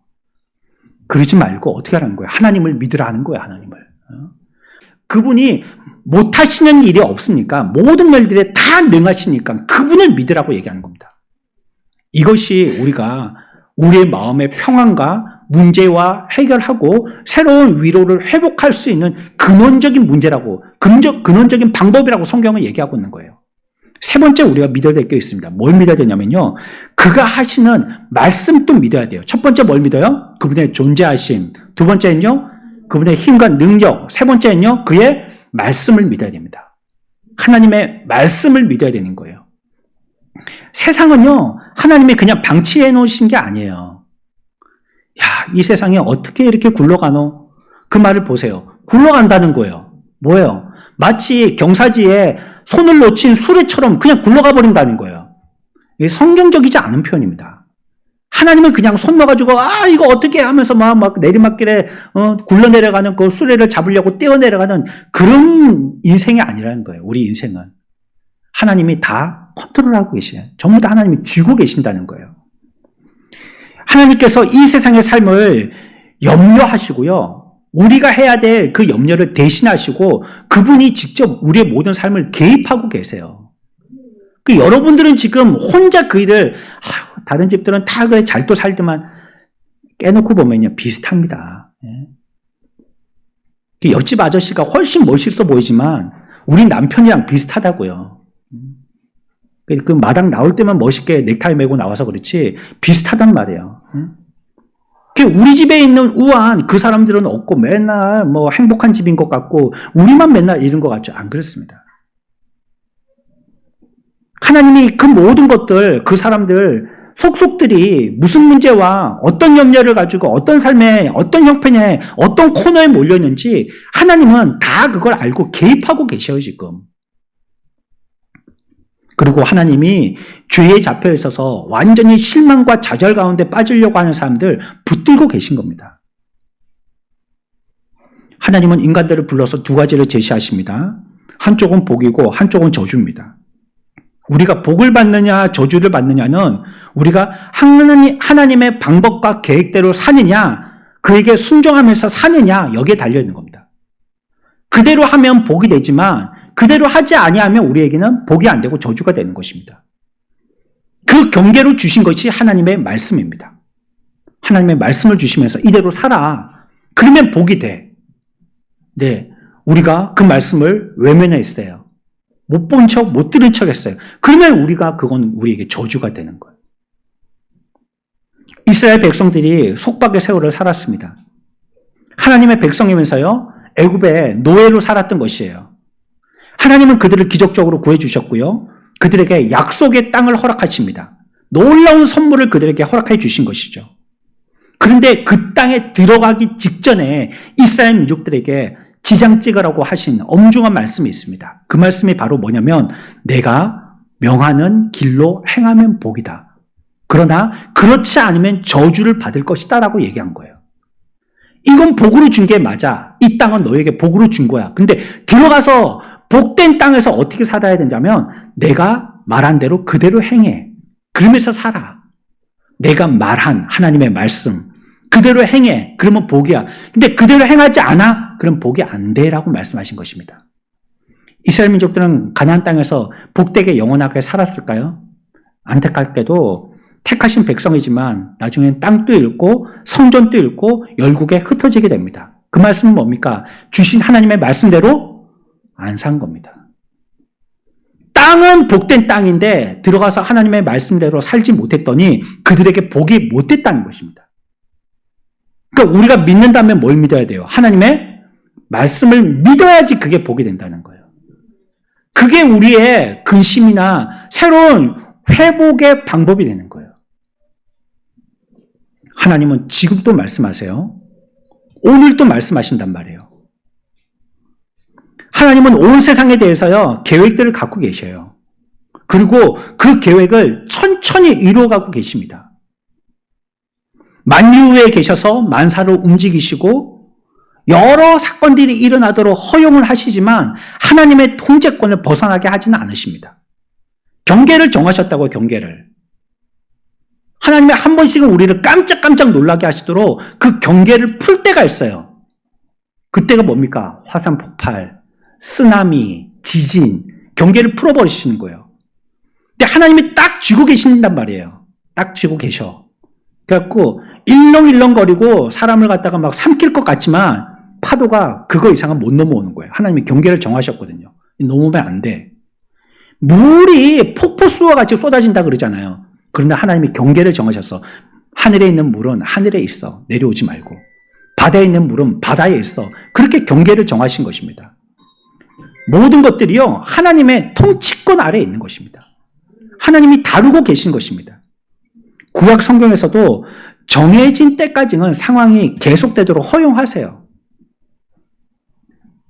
그러지 말고 어떻게 하라는 거예요? 하나님을 믿으라 하는 거예요, 하나님을. 그분이 못하시는 일이 없으니까, 모든 일들에 다 능하시니까 그분을 믿으라고 얘기하는 겁니다. 이것이 우리가 우리의 마음의 평안과 문제와 해결하고 새로운 위로를 회복할 수 있는 근원적인 문제라고, 근원적인 방법이라고 성경은 얘기하고 있는 거예요. 세 번째 우리가 믿어야 될 게 있습니다. 뭘 믿어야 되냐면요, 그가 하시는 말씀도 믿어야 돼요. 첫 번째 뭘 믿어요? 그분의 존재하심. 두 번째는요, 그분의 힘과 능력. 세 번째는요, 그의 말씀을 믿어야 됩니다. 하나님의 말씀을 믿어야 되는 거예요. 세상은요, 하나님이 그냥 방치해 놓으신 게 아니에요. 야, 이 세상에 어떻게 이렇게 굴러가노? 그 말을 보세요. 굴러간다는 거예요. 뭐예요? 마치 경사지에 손을 놓친 수레처럼 그냥 굴러가 버린다는 거예요. 이게 성경적이지 않은 표현입니다. 하나님은 그냥 손 넣어가지고 이거 어떻게 하면서 막 내리막길에 굴러 내려가는 그 수레를 잡으려고 떼어 내려가는 그런 인생이 아니라는 거예요. 우리 인생은 하나님이 다 컨트롤하고 계시요. 전부 다 하나님이 쥐고 계신다는 거예요. 하나님께서 이 세상의 삶을 염려하시고요. 우리가 해야 될 그 염려를 대신하시고 그분이 직접 우리의 모든 삶을 개입하고 계세요. 그 여러분들은 지금 혼자 그 일을 다른 집들은 다 그래 잘도 살더만 깨놓고 보면요 비슷합니다. 그 옆집 아저씨가 훨씬 멋있어 보이지만 우리 남편이랑 비슷하다고요. 그 마당 나올 때만 멋있게 넥타이 메고 나와서 그렇지 비슷하단 말이에요. 우리 집에 있는 우한 그 사람들은 없고 맨날 뭐 행복한 집인 것 같고 우리만 맨날 이런 것 같죠. 안 그렇습니다. 하나님이 그 모든 것들, 그 사람들 속속들이 무슨 문제와 어떤 염려를 가지고 어떤 삶에 어떤 형편에 어떤 코너에 몰려있는지 하나님은 다 그걸 알고 개입하고 계셔요 지금. 그리고 하나님이 죄에 잡혀 있어서 완전히 실망과 좌절 가운데 빠지려고 하는 사람들 붙들고 계신 겁니다. 하나님은 인간들을 불러서 두 가지를 제시하십니다. 한쪽은 복이고 한쪽은 저주입니다. 우리가 복을 받느냐 저주를 받느냐는 우리가 하나님의 방법과 계획대로 사느냐 그에게 순종하면서 사느냐 여기에 달려있는 겁니다. 그대로 하면 복이 되지만 그대로 하지 아니하면 우리에게는 복이 안 되고 저주가 되는 것입니다. 그 경계로 주신 것이 하나님의 말씀입니다. 하나님의 말씀을 주시면서 이대로 살아. 그러면 복이 돼. 네, 우리가 그 말씀을 외면했어요. 못 본 척, 못 들은 척 했어요. 그러면 그건 우리에게 저주가 되는 거예요. 이스라엘 백성들이 속박의 세월을 살았습니다. 하나님의 백성이면서요, 애굽의 노예로 살았던 것이에요. 하나님은 그들을 기적적으로 구해주셨고요. 그들에게 약속의 땅을 허락하십니다. 놀라운 선물을 그들에게 허락해 주신 것이죠. 그런데 그 땅에 들어가기 직전에 이스라엘 민족들에게 지장 찍으라고 하신 엄중한 말씀이 있습니다. 그 말씀이 바로 뭐냐면 내가 명하는 길로 행하면 복이다. 그러나 그렇지 않으면 저주를 받을 것이다 라고 얘기한 거예요. 이건 복으로 준 게 맞아. 이 땅은 너에게 복으로 준 거야. 근데 들어가서 복된 땅에서 어떻게 살아야 된다면 내가 말한 대로 그대로 행해. 그러면서 살아. 내가 말한 하나님의 말씀 그대로 행해. 그러면 복이야. 근데 그대로 행하지 않아? 그럼 복이 안 돼라고 말씀하신 것입니다. 이스라엘 민족들은 가나안 땅에서 복되게 영원하게 살았을까요? 안타깝게도 택하신 백성이지만 나중엔 땅도 잃고 성전도 잃고 열국에 흩어지게 됩니다. 그 말씀은 뭡니까? 주신 하나님의 말씀대로 안 산 겁니다. 땅은 복된 땅인데 들어가서 하나님의 말씀대로 살지 못했더니 그들에게 복이 못 됐다는 것입니다. 그러니까 우리가 믿는다면 뭘 믿어야 돼요? 하나님의 말씀을 믿어야지 그게 복이 된다는 거예요. 그게 우리의 근심이나 새로운 회복의 방법이 되는 거예요. 하나님은 지금도 말씀하세요. 오늘도 말씀하신단 말이에요. 하나님은 온 세상에 대해서요, 계획들을 갖고 계셔요. 그리고 그 계획을 천천히 이루어가고 계십니다. 만유에 계셔서 만사를 움직이시고 여러 사건들이 일어나도록 허용을 하시지만 하나님의 통제권을 벗어나게 하지는 않으십니다. 경계를 정하셨다고 경계를. 하나님이 한 번씩은 우리를 깜짝깜짝 놀라게 하시도록 그 경계를 풀 때가 있어요. 그때가 뭡니까? 화산 폭발, 쓰나미, 지진, 경계를 풀어버리시는 거예요. 근데 하나님이 딱 쥐고 계신단 말이에요. 딱 쥐고 계셔. 그래갖고 일렁일렁거리고 사람을 갖다가 막 삼킬 것 같지만 파도가 그거 이상은 못 넘어오는 거예요. 하나님이 경계를 정하셨거든요. 넘으면 안 돼. 물이 폭포 수와 같이 쏟아진다 그러잖아요. 그런데 하나님이 경계를 정하셔서 하늘에 있는 물은 하늘에 있어. 내려오지 말고. 바다에 있는 물은 바다에 있어. 그렇게 경계를 정하신 것입니다. 모든 것들이요, 하나님의 통치권 아래에 있는 것입니다. 하나님이 다루고 계신 것입니다. 구약 성경에서도 정해진 때까지는 상황이 계속되도록 허용하세요.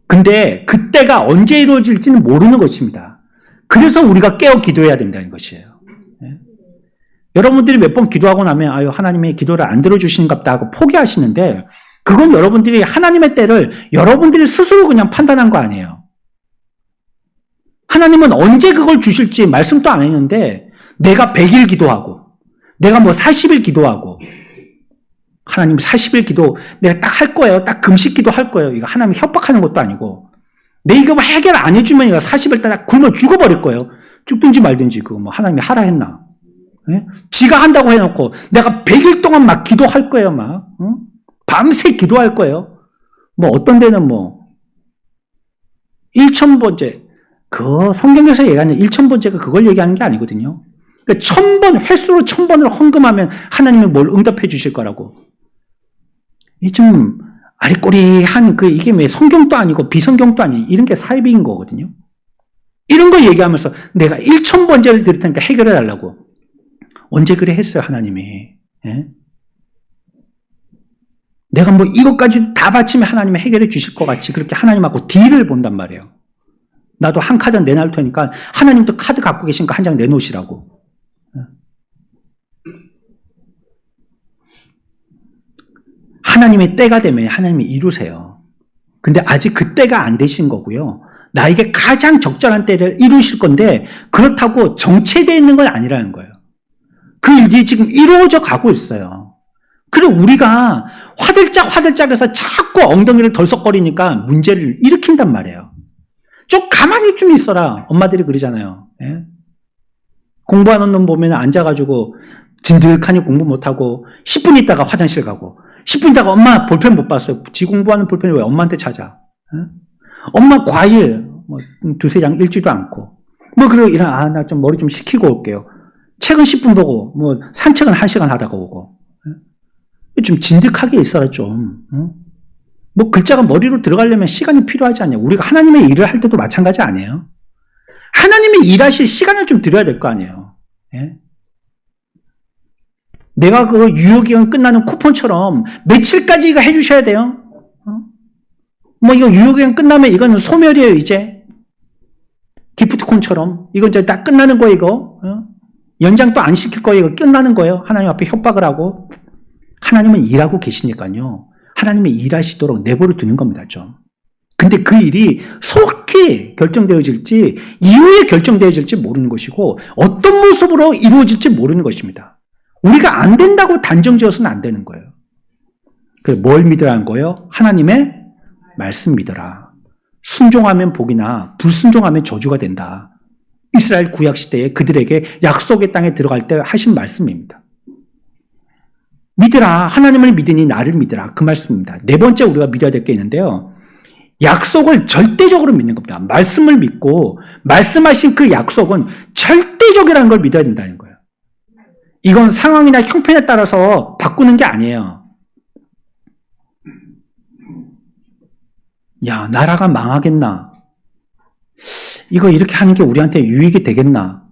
근데 그때가 언제 이루어질지는 모르는 것입니다. 그래서 우리가 깨어 기도해야 된다는 것이에요. 네? 여러분들이 몇 번 기도하고 나면 아유 하나님이 기도를 안 들어주시는갑다 하고 포기하시는데 그건 여러분들이 하나님의 때를 여러분들이 스스로 그냥 판단한 거 아니에요. 하나님은 언제 그걸 주실지 말씀도 안 했는데 내가 100일 기도하고 내가 뭐 40일 기도하고 하나님 40일 기도 내가 딱 할 거예요. 딱 금식 기도 할 거예요. 이거 하나님 협박하는 것도 아니고 내 이거 뭐 해결 안 해주면 이거 40일 딱 굶어 죽어버릴 거예요. 죽든지 말든지 그거 뭐 하나님이 하라 했나. 네? 지가 한다고 해놓고 내가 100일 동안 막 기도할 거예요. 막 응? 밤새 기도할 거예요. 뭐 어떤 데는 뭐 1000번째 그 성경에서 얘기하는 1000번째가 그걸 얘기하는 게 아니거든요. 그러니까 1000번 횟수로 1000번을 헌금하면 하나님이 뭘 응답해 주실 거라고. 이 좀 아리꼬리한 그 이게 왜 성경도 아니고 비성경도 아니고 이런 게 사이비인 거거든요. 이런 거 얘기하면서 내가 1000번째를 드릴 테니까 해결해 달라고. 언제 그래 했어요 하나님이. 예? 내가 뭐 이것까지 다 바치면 하나님이 해결해 주실 것 같이 그렇게 하나님하고 딜을 본단 말이에요. 나도 한 카드 내놔올 테니까 하나님도 카드 갖고 계시니까 한 장 내놓으시라고. 하나님의 때가 되면 하나님이 이루세요. 근데 아직 그 때가 안 되신 거고요. 나에게 가장 적절한 때를 이루실 건데 그렇다고 정체되어 있는 건 아니라는 거예요. 그 일이 지금 이루어져 가고 있어요. 그리고 우리가 화들짝화들짝해서 자꾸 엉덩이를 덜썩거리니까 문제를 일으킨단 말이에요. 좀 가만히 좀 있어라. 엄마들이 그러잖아요. 예? 공부하는 놈 보면 앉아가지고 진득하니 공부 못하고 10분 있다가 화장실 가고 10분 있다가 엄마 볼펜 못 봤어요. 지 공부하는 볼펜을 왜 엄마한테 찾아? 예? 엄마 과일 뭐 두세 장 읽지도 않고 뭐 그러고 나 좀 머리 좀 식히고 올게요. 책은 10분 보고 뭐 산책은 1시간 하다가 오고 예? 좀 진득하게 있어라 좀. 뭐 글자가 머리로 들어가려면 시간이 필요하지 않냐. 우리가 하나님의 일을 할 때도 마찬가지 아니에요. 하나님이 일하실 시간을 좀 드려야 될 거 아니에요. 예? 내가 그 유효기간 끝나는 쿠폰처럼 며칠까지 이거 해주셔야 돼요. 뭐 이거 유효기간 끝나면 이거는 소멸이에요 이제. 기프트콘처럼 이거 이제 다 끝나는 거예요 이거. 연장 또 안 시킬 거예요. 이거 끝나는 거예요. 하나님 앞에 협박을 하고. 하나님은 일하고 계시니까요. 하나님이 일하시도록 내버려 두는 겁니다 좀. 근데 그 일이 속히 결정되어질지 이후에 결정되어질지 모르는 것이고 어떤 모습으로 이루어질지 모르는 것입니다. 우리가 안 된다고 단정지어서는 안 되는 거예요. 뭘 믿으라는 거예요? 하나님의 말씀 믿어라. 순종하면 복이나 불순종하면 저주가 된다. 이스라엘 구약시대에 그들에게 약속의 땅에 들어갈 때 하신 말씀입니다. 믿으라. 하나님을 믿으니 나를 믿으라. 그 말씀입니다. 네 번째 우리가 믿어야 될 게 있는데요. 약속을 절대적으로 믿는 겁니다. 말씀을 믿고 말씀하신 그 약속은 절대적이라는 걸 믿어야 된다는 거예요. 이건 상황이나 형편에 따라서 바꾸는 게 아니에요. 야, 나라가 망하겠나? 이거 이렇게 하는 게 우리한테 유익이 되겠나?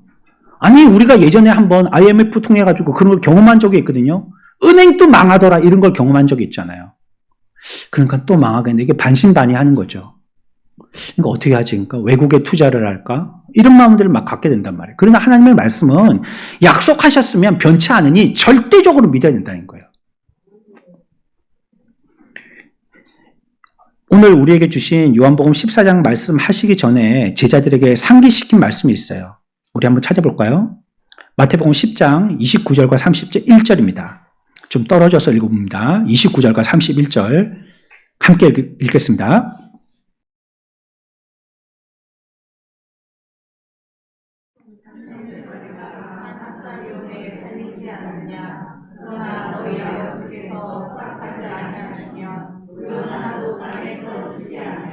아니, 우리가 예전에 한번 IMF 통해가지고 그런 걸 경험한 적이 있거든요. 은행도 망하더라 이런 걸 경험한 적이 있잖아요. 그러니까 또 망하겠네. 이게 반신반의하는 거죠. 그러니까 어떻게 하지? 그러니까 외국에 투자를 할까? 이런 마음들을 막 갖게 된단 말이에요. 그러나 하나님의 말씀은 약속하셨으면 변치 않으니 절대적으로 믿어야 된다는 거예요. 오늘 우리에게 주신 요한복음 14장 말씀하시기 전에 제자들에게 상기시킨 말씀이 있어요. 우리 한번 찾아볼까요? 마태복음 10장 29절과 31절입니다. 좀 떨어져서 읽어봅니다. 29절과 31절 함께 읽겠습니다.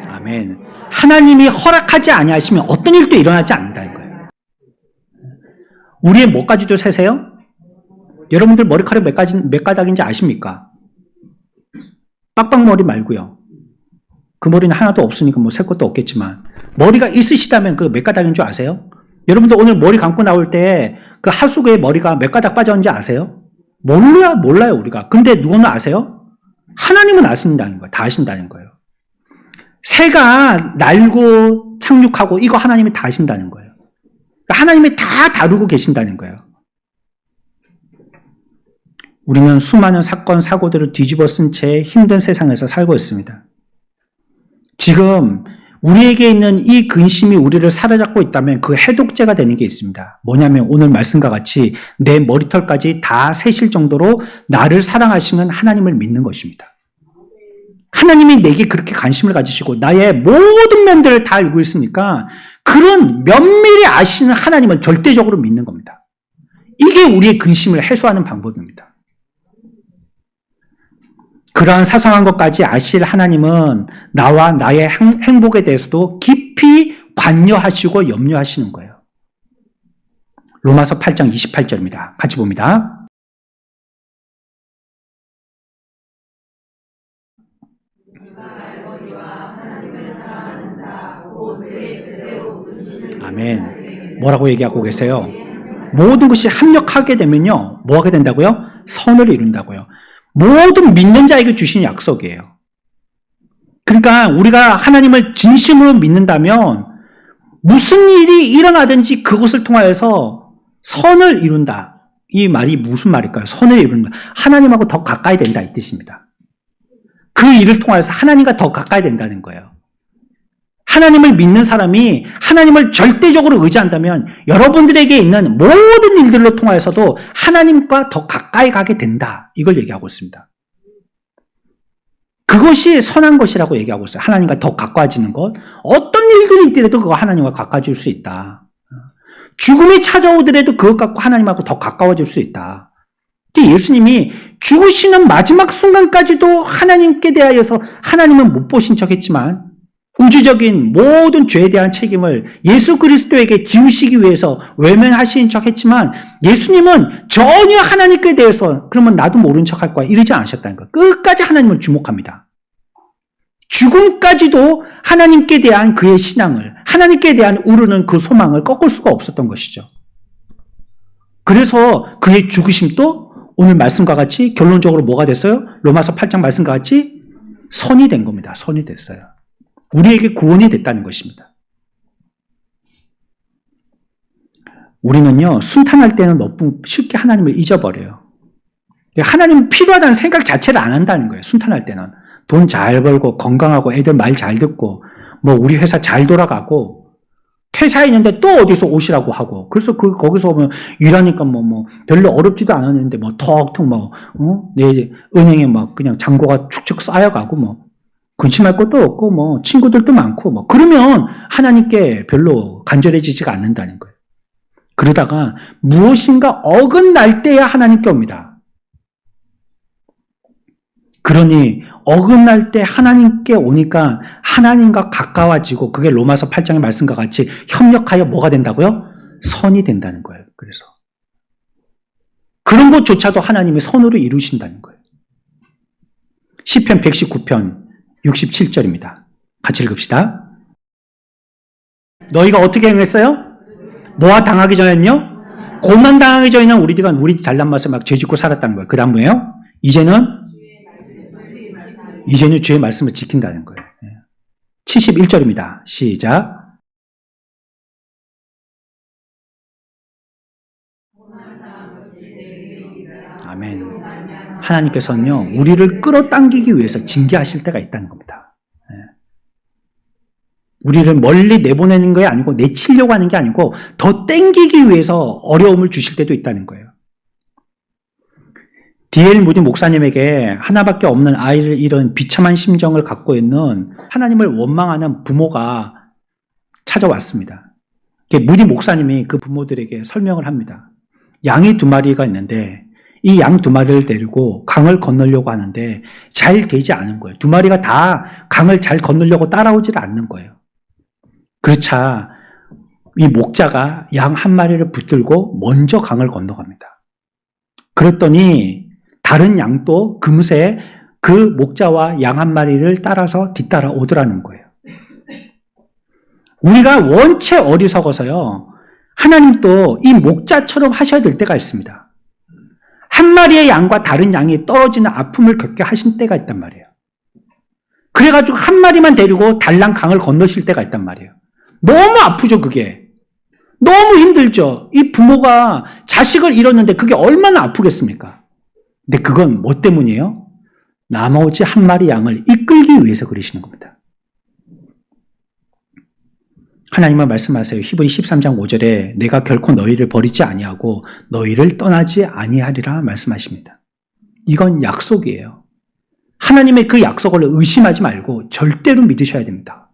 아멘. 하나님이 허락하지 아니하시면 어떤 일도 일어나지 않는다는 거예요. 우리의 뭐까지도 세세요? 여러분들 머리카락 몇 가닥인지 아십니까? 빡빡머리 말고요. 그 머리는 하나도 없으니까 뭐 셀 것도 없겠지만 머리가 있으시다면 그 몇 가닥인 줄 아세요? 여러분들 오늘 머리 감고 나올 때 그 하수구에 머리가 몇 가닥 빠졌는지 아세요? 몰라요 우리가. 근데 누구는 아세요? 하나님은 아신다는 거예요. 다 아신다는 거예요. 새가 날고 착륙하고 이거 하나님이 다 아신다는 거예요. 하나님이 다 다루고 계신다는 거예요. 우리는 수많은 사건, 사고들을 뒤집어 쓴 채 힘든 세상에서 살고 있습니다. 지금 우리에게 있는 이 근심이 우리를 사로잡고 있다면 그 해독제가 되는 게 있습니다. 뭐냐면 오늘 말씀과 같이 내 머리털까지 다 세실 정도로 나를 사랑하시는 하나님을 믿는 것입니다. 하나님이 내게 그렇게 관심을 가지시고 나의 모든 면들을 다 알고 있으니까 그런 면밀히 아시는 하나님을 절대적으로 믿는 겁니다. 이게 우리의 근심을 해소하는 방법입니다. 그러한 사소한 것까지 아실 하나님은 나와 나의 행복에 대해서도 깊이 관여하시고 염려하시는 거예요. 로마서 8장 28절입니다. 같이 봅니다. 아멘. 뭐라고 얘기하고 계세요? 모든 것이 합력하게 되면요. 뭐 하게 된다고요? 선을 이룬다고요. 모든 믿는 자에게 주신 약속이에요. 그러니까 우리가 하나님을 진심으로 믿는다면 무슨 일이 일어나든지 그것을 통하여서 선을 이룬다. 이 말이 무슨 말일까요? 선을 이룬다. 하나님하고 더 가까이 된다 이 뜻입니다. 그 일을 통하여서 하나님과 더 가까이 된다는 거예요. 하나님을 믿는 사람이 하나님을 절대적으로 의지한다면 여러분들에게 있는 모든 일들로 통하여서도 하나님과 더 가까이 가게 된다. 이걸 얘기하고 있습니다. 그것이 선한 것이라고 얘기하고 있어요. 하나님과 더 가까워지는 것. 어떤 일들이 있더라도 그거 하나님과 가까워질 수 있다. 죽음이 찾아오더라도 그것 갖고 하나님하고 더 가까워질 수 있다. 예수님이 죽으시는 마지막 순간까지도 하나님께 대하여서 하나님은 못 보신 척 했지만 우주적인 모든 죄에 대한 책임을 예수 그리스도에게 지우시기 위해서 외면하신 척 했지만 예수님은 전혀 하나님께 대해서 그러면 나도 모른 척 할 거야 이러지 않으셨다는 거예요. 끝까지 하나님을 주목합니다. 죽음까지도 하나님께 대한 그의 신앙을, 하나님께 대한 우르는 그 소망을 꺾을 수가 없었던 것이죠. 그래서 그의 죽으심도 오늘 말씀과 같이 결론적으로 뭐가 됐어요? 로마서 8장 말씀과 같이 선이 된 겁니다. 선이 됐어요. 우리에게 구원이 됐다는 것입니다. 우리는요, 순탄할 때는 너무 쉽게 하나님을 잊어버려요. 하나님이 필요하다는 생각 자체를 안 한다는 거예요. 순탄할 때는. 돈 잘 벌고, 건강하고, 애들 말 잘 듣고, 뭐, 우리 회사 잘 돌아가고, 퇴사했는데 또 어디서 오시라고 하고, 그래서 거기서 오면 일하니까 별로 어렵지도 않았는데, 턱턱 내 은행에 그냥 잔고가 축축 쌓여가고, 근심할 것도 없고 친구들도 많고 그러면 하나님께 별로 간절해지지가 않는다는 거예요. 그러다가 무엇인가 어긋날 때야 하나님께 옵니다. 그러니 어긋날 때 하나님께 오니까 하나님과 가까워지고 그게 로마서 8장의 말씀과 같이 협력하여 뭐가 된다고요? 선이 된다는 거예요. 그래서 그런 것조차도 하나님이 선으로 이루신다는 거예요. 시편 119편 67절입니다. 같이 읽읍시다. 너희가 어떻게 행했어요? 뭐와 당하기 전에는요? 고난 당하기 전에는 우리 잘난 맛을 막 죄짓고 살았다는 거예요. 그 다음 뭐예요? 이제는 주의 말씀을 지킨다는 거예요. 71절입니다. 시작. 아멘. 하나님께서는요, 우리를 끌어당기기 위해서 징계하실 때가 있다는 겁니다. 우리를 멀리 내보내는 게 아니고 내치려고 하는 게 아니고 더 땡기기 위해서 어려움을 주실 때도 있다는 거예요. D.L. 무디 목사님에게 하나밖에 없는 아이를 잃은 비참한 심정을 갖고 있는 하나님을 원망하는 부모가 찾아왔습니다. 무디 목사님이 그 부모들에게 설명을 합니다. 양이 2마리가 있는데 이 양 2마리를 데리고 강을 건너려고 하는데 잘 되지 않은 거예요. 2마리가 다 강을 잘 건너려고 따라오질 않는 거예요. 그렇자 이 목자가 양 1마리를 붙들고 먼저 강을 건너갑니다. 그랬더니 다른 양도 금세 그 목자와 양 한 마리를 따라서 뒤따라 오더라는 거예요. 우리가 원체 어리석어서요, 하나님도 이 목자처럼 하셔야 될 때가 있습니다. 한 마리의 양과 다른 양이 떨어지는 아픔을 겪게 하신 때가 있단 말이에요. 그래가지고 한 마리만 데리고 달랑 강을 건너실 때가 있단 말이에요. 너무 아프죠, 그게. 너무 힘들죠. 이 부모가 자식을 잃었는데 그게 얼마나 아프겠습니까? 근데 그건 뭐 때문이에요? 나머지 한 마리 양을 이끌기 위해서 그러시는 겁니다. 하나님은 말씀하세요. 히브리 13장 5절에 내가 결코 너희를 버리지 아니하고 너희를 떠나지 아니하리라 말씀하십니다. 이건 약속이에요. 하나님의 그 약속을 의심하지 말고 절대로 믿으셔야 됩니다.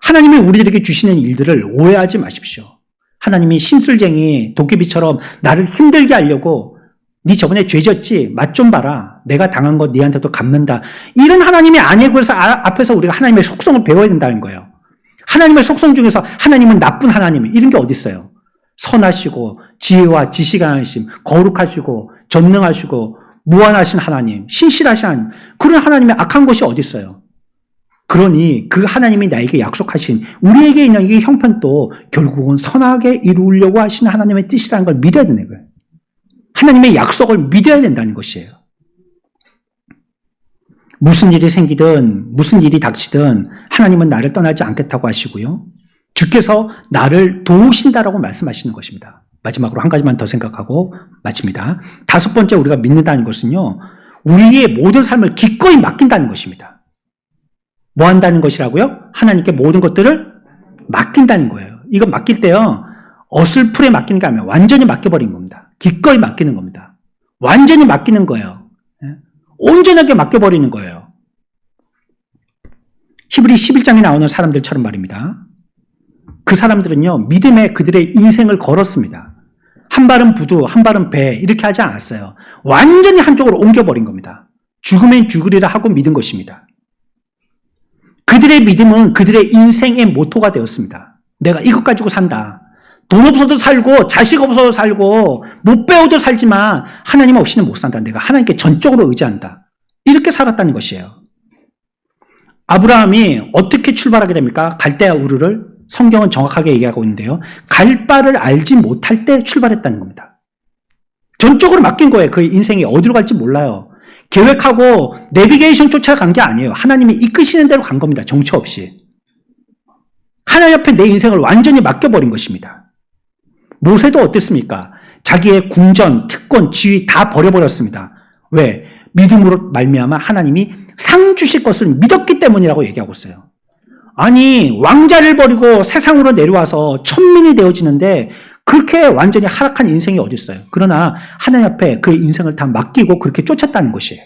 하나님이 우리들에게 주시는 일들을 오해하지 마십시오. 하나님이 심술쟁이 도깨비처럼 나를 힘들게 하려고 네 저번에 죄졌지? 맛 좀 봐라. 내가 당한 거 네한테도 갚는다. 이런 하나님이 아니고 그래서 앞에서 우리가 하나님의 속성을 배워야 된다는 거예요. 하나님의 속성 중에서 하나님은 나쁜 하나님 이런 게 어디 있어요? 선하시고 지혜와 지식이 하나님, 거룩하시고 전능하시고 무한하신 하나님, 신실하신 하나님, 그런 하나님의 악한 것이 어디 있어요? 그러니 그 하나님이 나에게 약속하신 우리에게 있는 이 형편도 결국은 선하게 이루려고 하시는 하나님의 뜻이라는 걸 믿어야 되는 거예요. 하나님의 약속을 믿어야 된다는 것이에요. 무슨 일이 생기든 무슨 일이 닥치든 하나님은 나를 떠나지 않겠다고 하시고요. 주께서 나를 도우신다라고 말씀하시는 것입니다. 마지막으로 한 가지만 더 생각하고 마칩니다. 다섯 번째 우리가 믿는다는 것은요, 우리의 모든 삶을 기꺼이 맡긴다는 것입니다. 뭐 한다는 것이라고요? 하나님께 모든 것들을 맡긴다는 거예요. 이거 맡길 때요, 어슬프레 맡기는 게 아니라 완전히 맡겨버린 겁니다. 기꺼이 맡기는 겁니다. 완전히 맡기는 거예요. 온전하게 맡겨버리는 거예요. 히브리 11장에 나오는 사람들처럼 말입니다. 그 사람들은요, 믿음에 그들의 인생을 걸었습니다. 한 발은 부두, 한 발은 배, 이렇게 하지 않았어요. 완전히 한쪽으로 옮겨버린 겁니다. 죽으면 죽으리라 하고 믿은 것입니다. 그들의 믿음은 그들의 인생의 모토가 되었습니다. 내가 이것 가지고 산다. 돈 없어도 살고, 자식 없어도 살고, 못 배워도 살지만, 하나님 없이는 못 산다. 내가 하나님께 전적으로 의지한다. 이렇게 살았다는 것이에요. 아브라함이 어떻게 출발하게 됩니까? 갈대아 우르를 성경은 정확하게 얘기하고 있는데요. 갈 바를 알지 못할 때 출발했다는 겁니다. 전적으로 맡긴 거예요. 그 인생이 어디로 갈지 몰라요. 계획하고 내비게이션 쫓아간 게 아니에요. 하나님이 이끄시는 대로 간 겁니다. 정처 없이. 하나님 앞에 내 인생을 완전히 맡겨버린 것입니다. 모세도 어땠습니까? 자기의 궁전, 특권, 지위 다 버려버렸습니다. 왜? 믿음으로 말미암아 하나님이 상 주실 것을 믿었기 때문이라고 얘기하고 있어요. 아니, 왕자를 버리고 세상으로 내려와서 천민이 되어지는데 그렇게 완전히 하락한 인생이 어디 있어요? 그러나 하나님 앞에 그 인생을 다 맡기고 그렇게 쫓았다는 것이에요.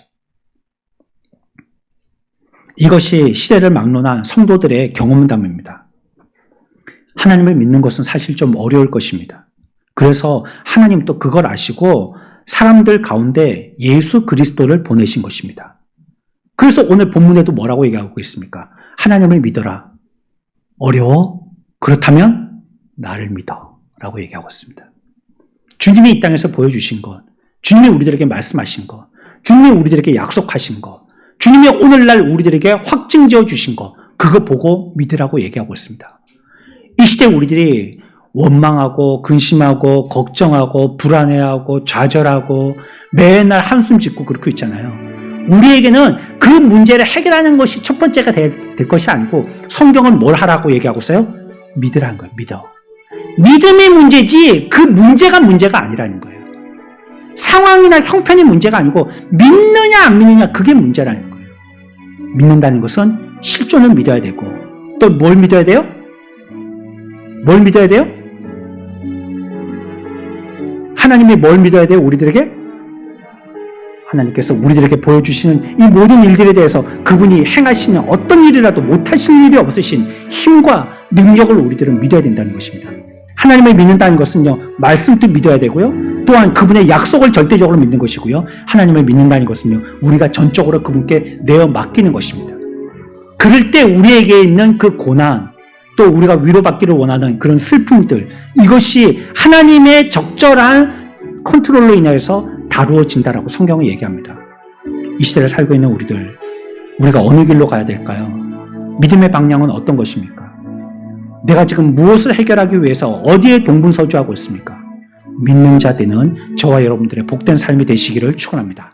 이것이 시대를 막론한 성도들의 경험담입니다. 하나님을 믿는 것은 사실 좀 어려울 것입니다. 그래서 하나님 또 그걸 아시고 사람들 가운데 예수 그리스도를 보내신 것입니다. 그래서 오늘 본문에도 뭐라고 얘기하고 있습니까? 하나님을 믿어라. 어려워? 그렇다면 나를 믿어. 라고 얘기하고 있습니다. 주님이 이 땅에서 보여주신 것, 주님이 우리들에게 말씀하신 것, 주님이 우리들에게 약속하신 것, 주님이 오늘날 우리들에게 확증지어 주신 것, 그거 보고 믿으라고 얘기하고 있습니다. 이 시대 우리들이 원망하고 근심하고 걱정하고 불안해하고 좌절하고 매날 한숨 짓고 그렇게 있잖아요. 우리에게는 그 문제를 해결하는 것이 첫 번째가 될 것이 아니고 성경은 뭘 하라고 얘기하고 있어요? 믿으라는 거예요. 믿어. 믿음이 문제지 그 문제가 아니라는 거예요. 상황이나 형편이 문제가 아니고 믿느냐 안 믿느냐 그게 문제라는 거예요. 믿는다는 것은 실존을 믿어야 되고 또 뭘 믿어야 돼요? 뭘 믿어야 돼요? 하나님이 뭘 믿어야 돼요? 우리들에게? 하나님께서 우리들에게 보여주시는 이 모든 일들에 대해서 그분이 행하시는 어떤 일이라도 못하시는 일이 없으신 힘과 능력을 우리들은 믿어야 된다는 것입니다. 하나님을 믿는다는 것은요, 말씀도 믿어야 되고요, 또한 그분의 약속을 절대적으로 믿는 것이고요, 하나님을 믿는다는 것은요, 우리가 전적으로 그분께 내어 맡기는 것입니다. 그럴 때 우리에게 있는 그 고난, 또 우리가 위로받기를 원하는 그런 슬픔들, 이것이 하나님의 적절한 컨트롤로 인해서 다루어진다라고 성경은 얘기합니다. 이 시대를 살고 있는 우리가 어느 길로 가야 될까요? 믿음의 방향은 어떤 것입니까? 내가 지금 무엇을 해결하기 위해서 어디에 동분서주하고 있습니까? 믿는 자 되는 저와 여러분들의 복된 삶이 되시기를 축원합니다.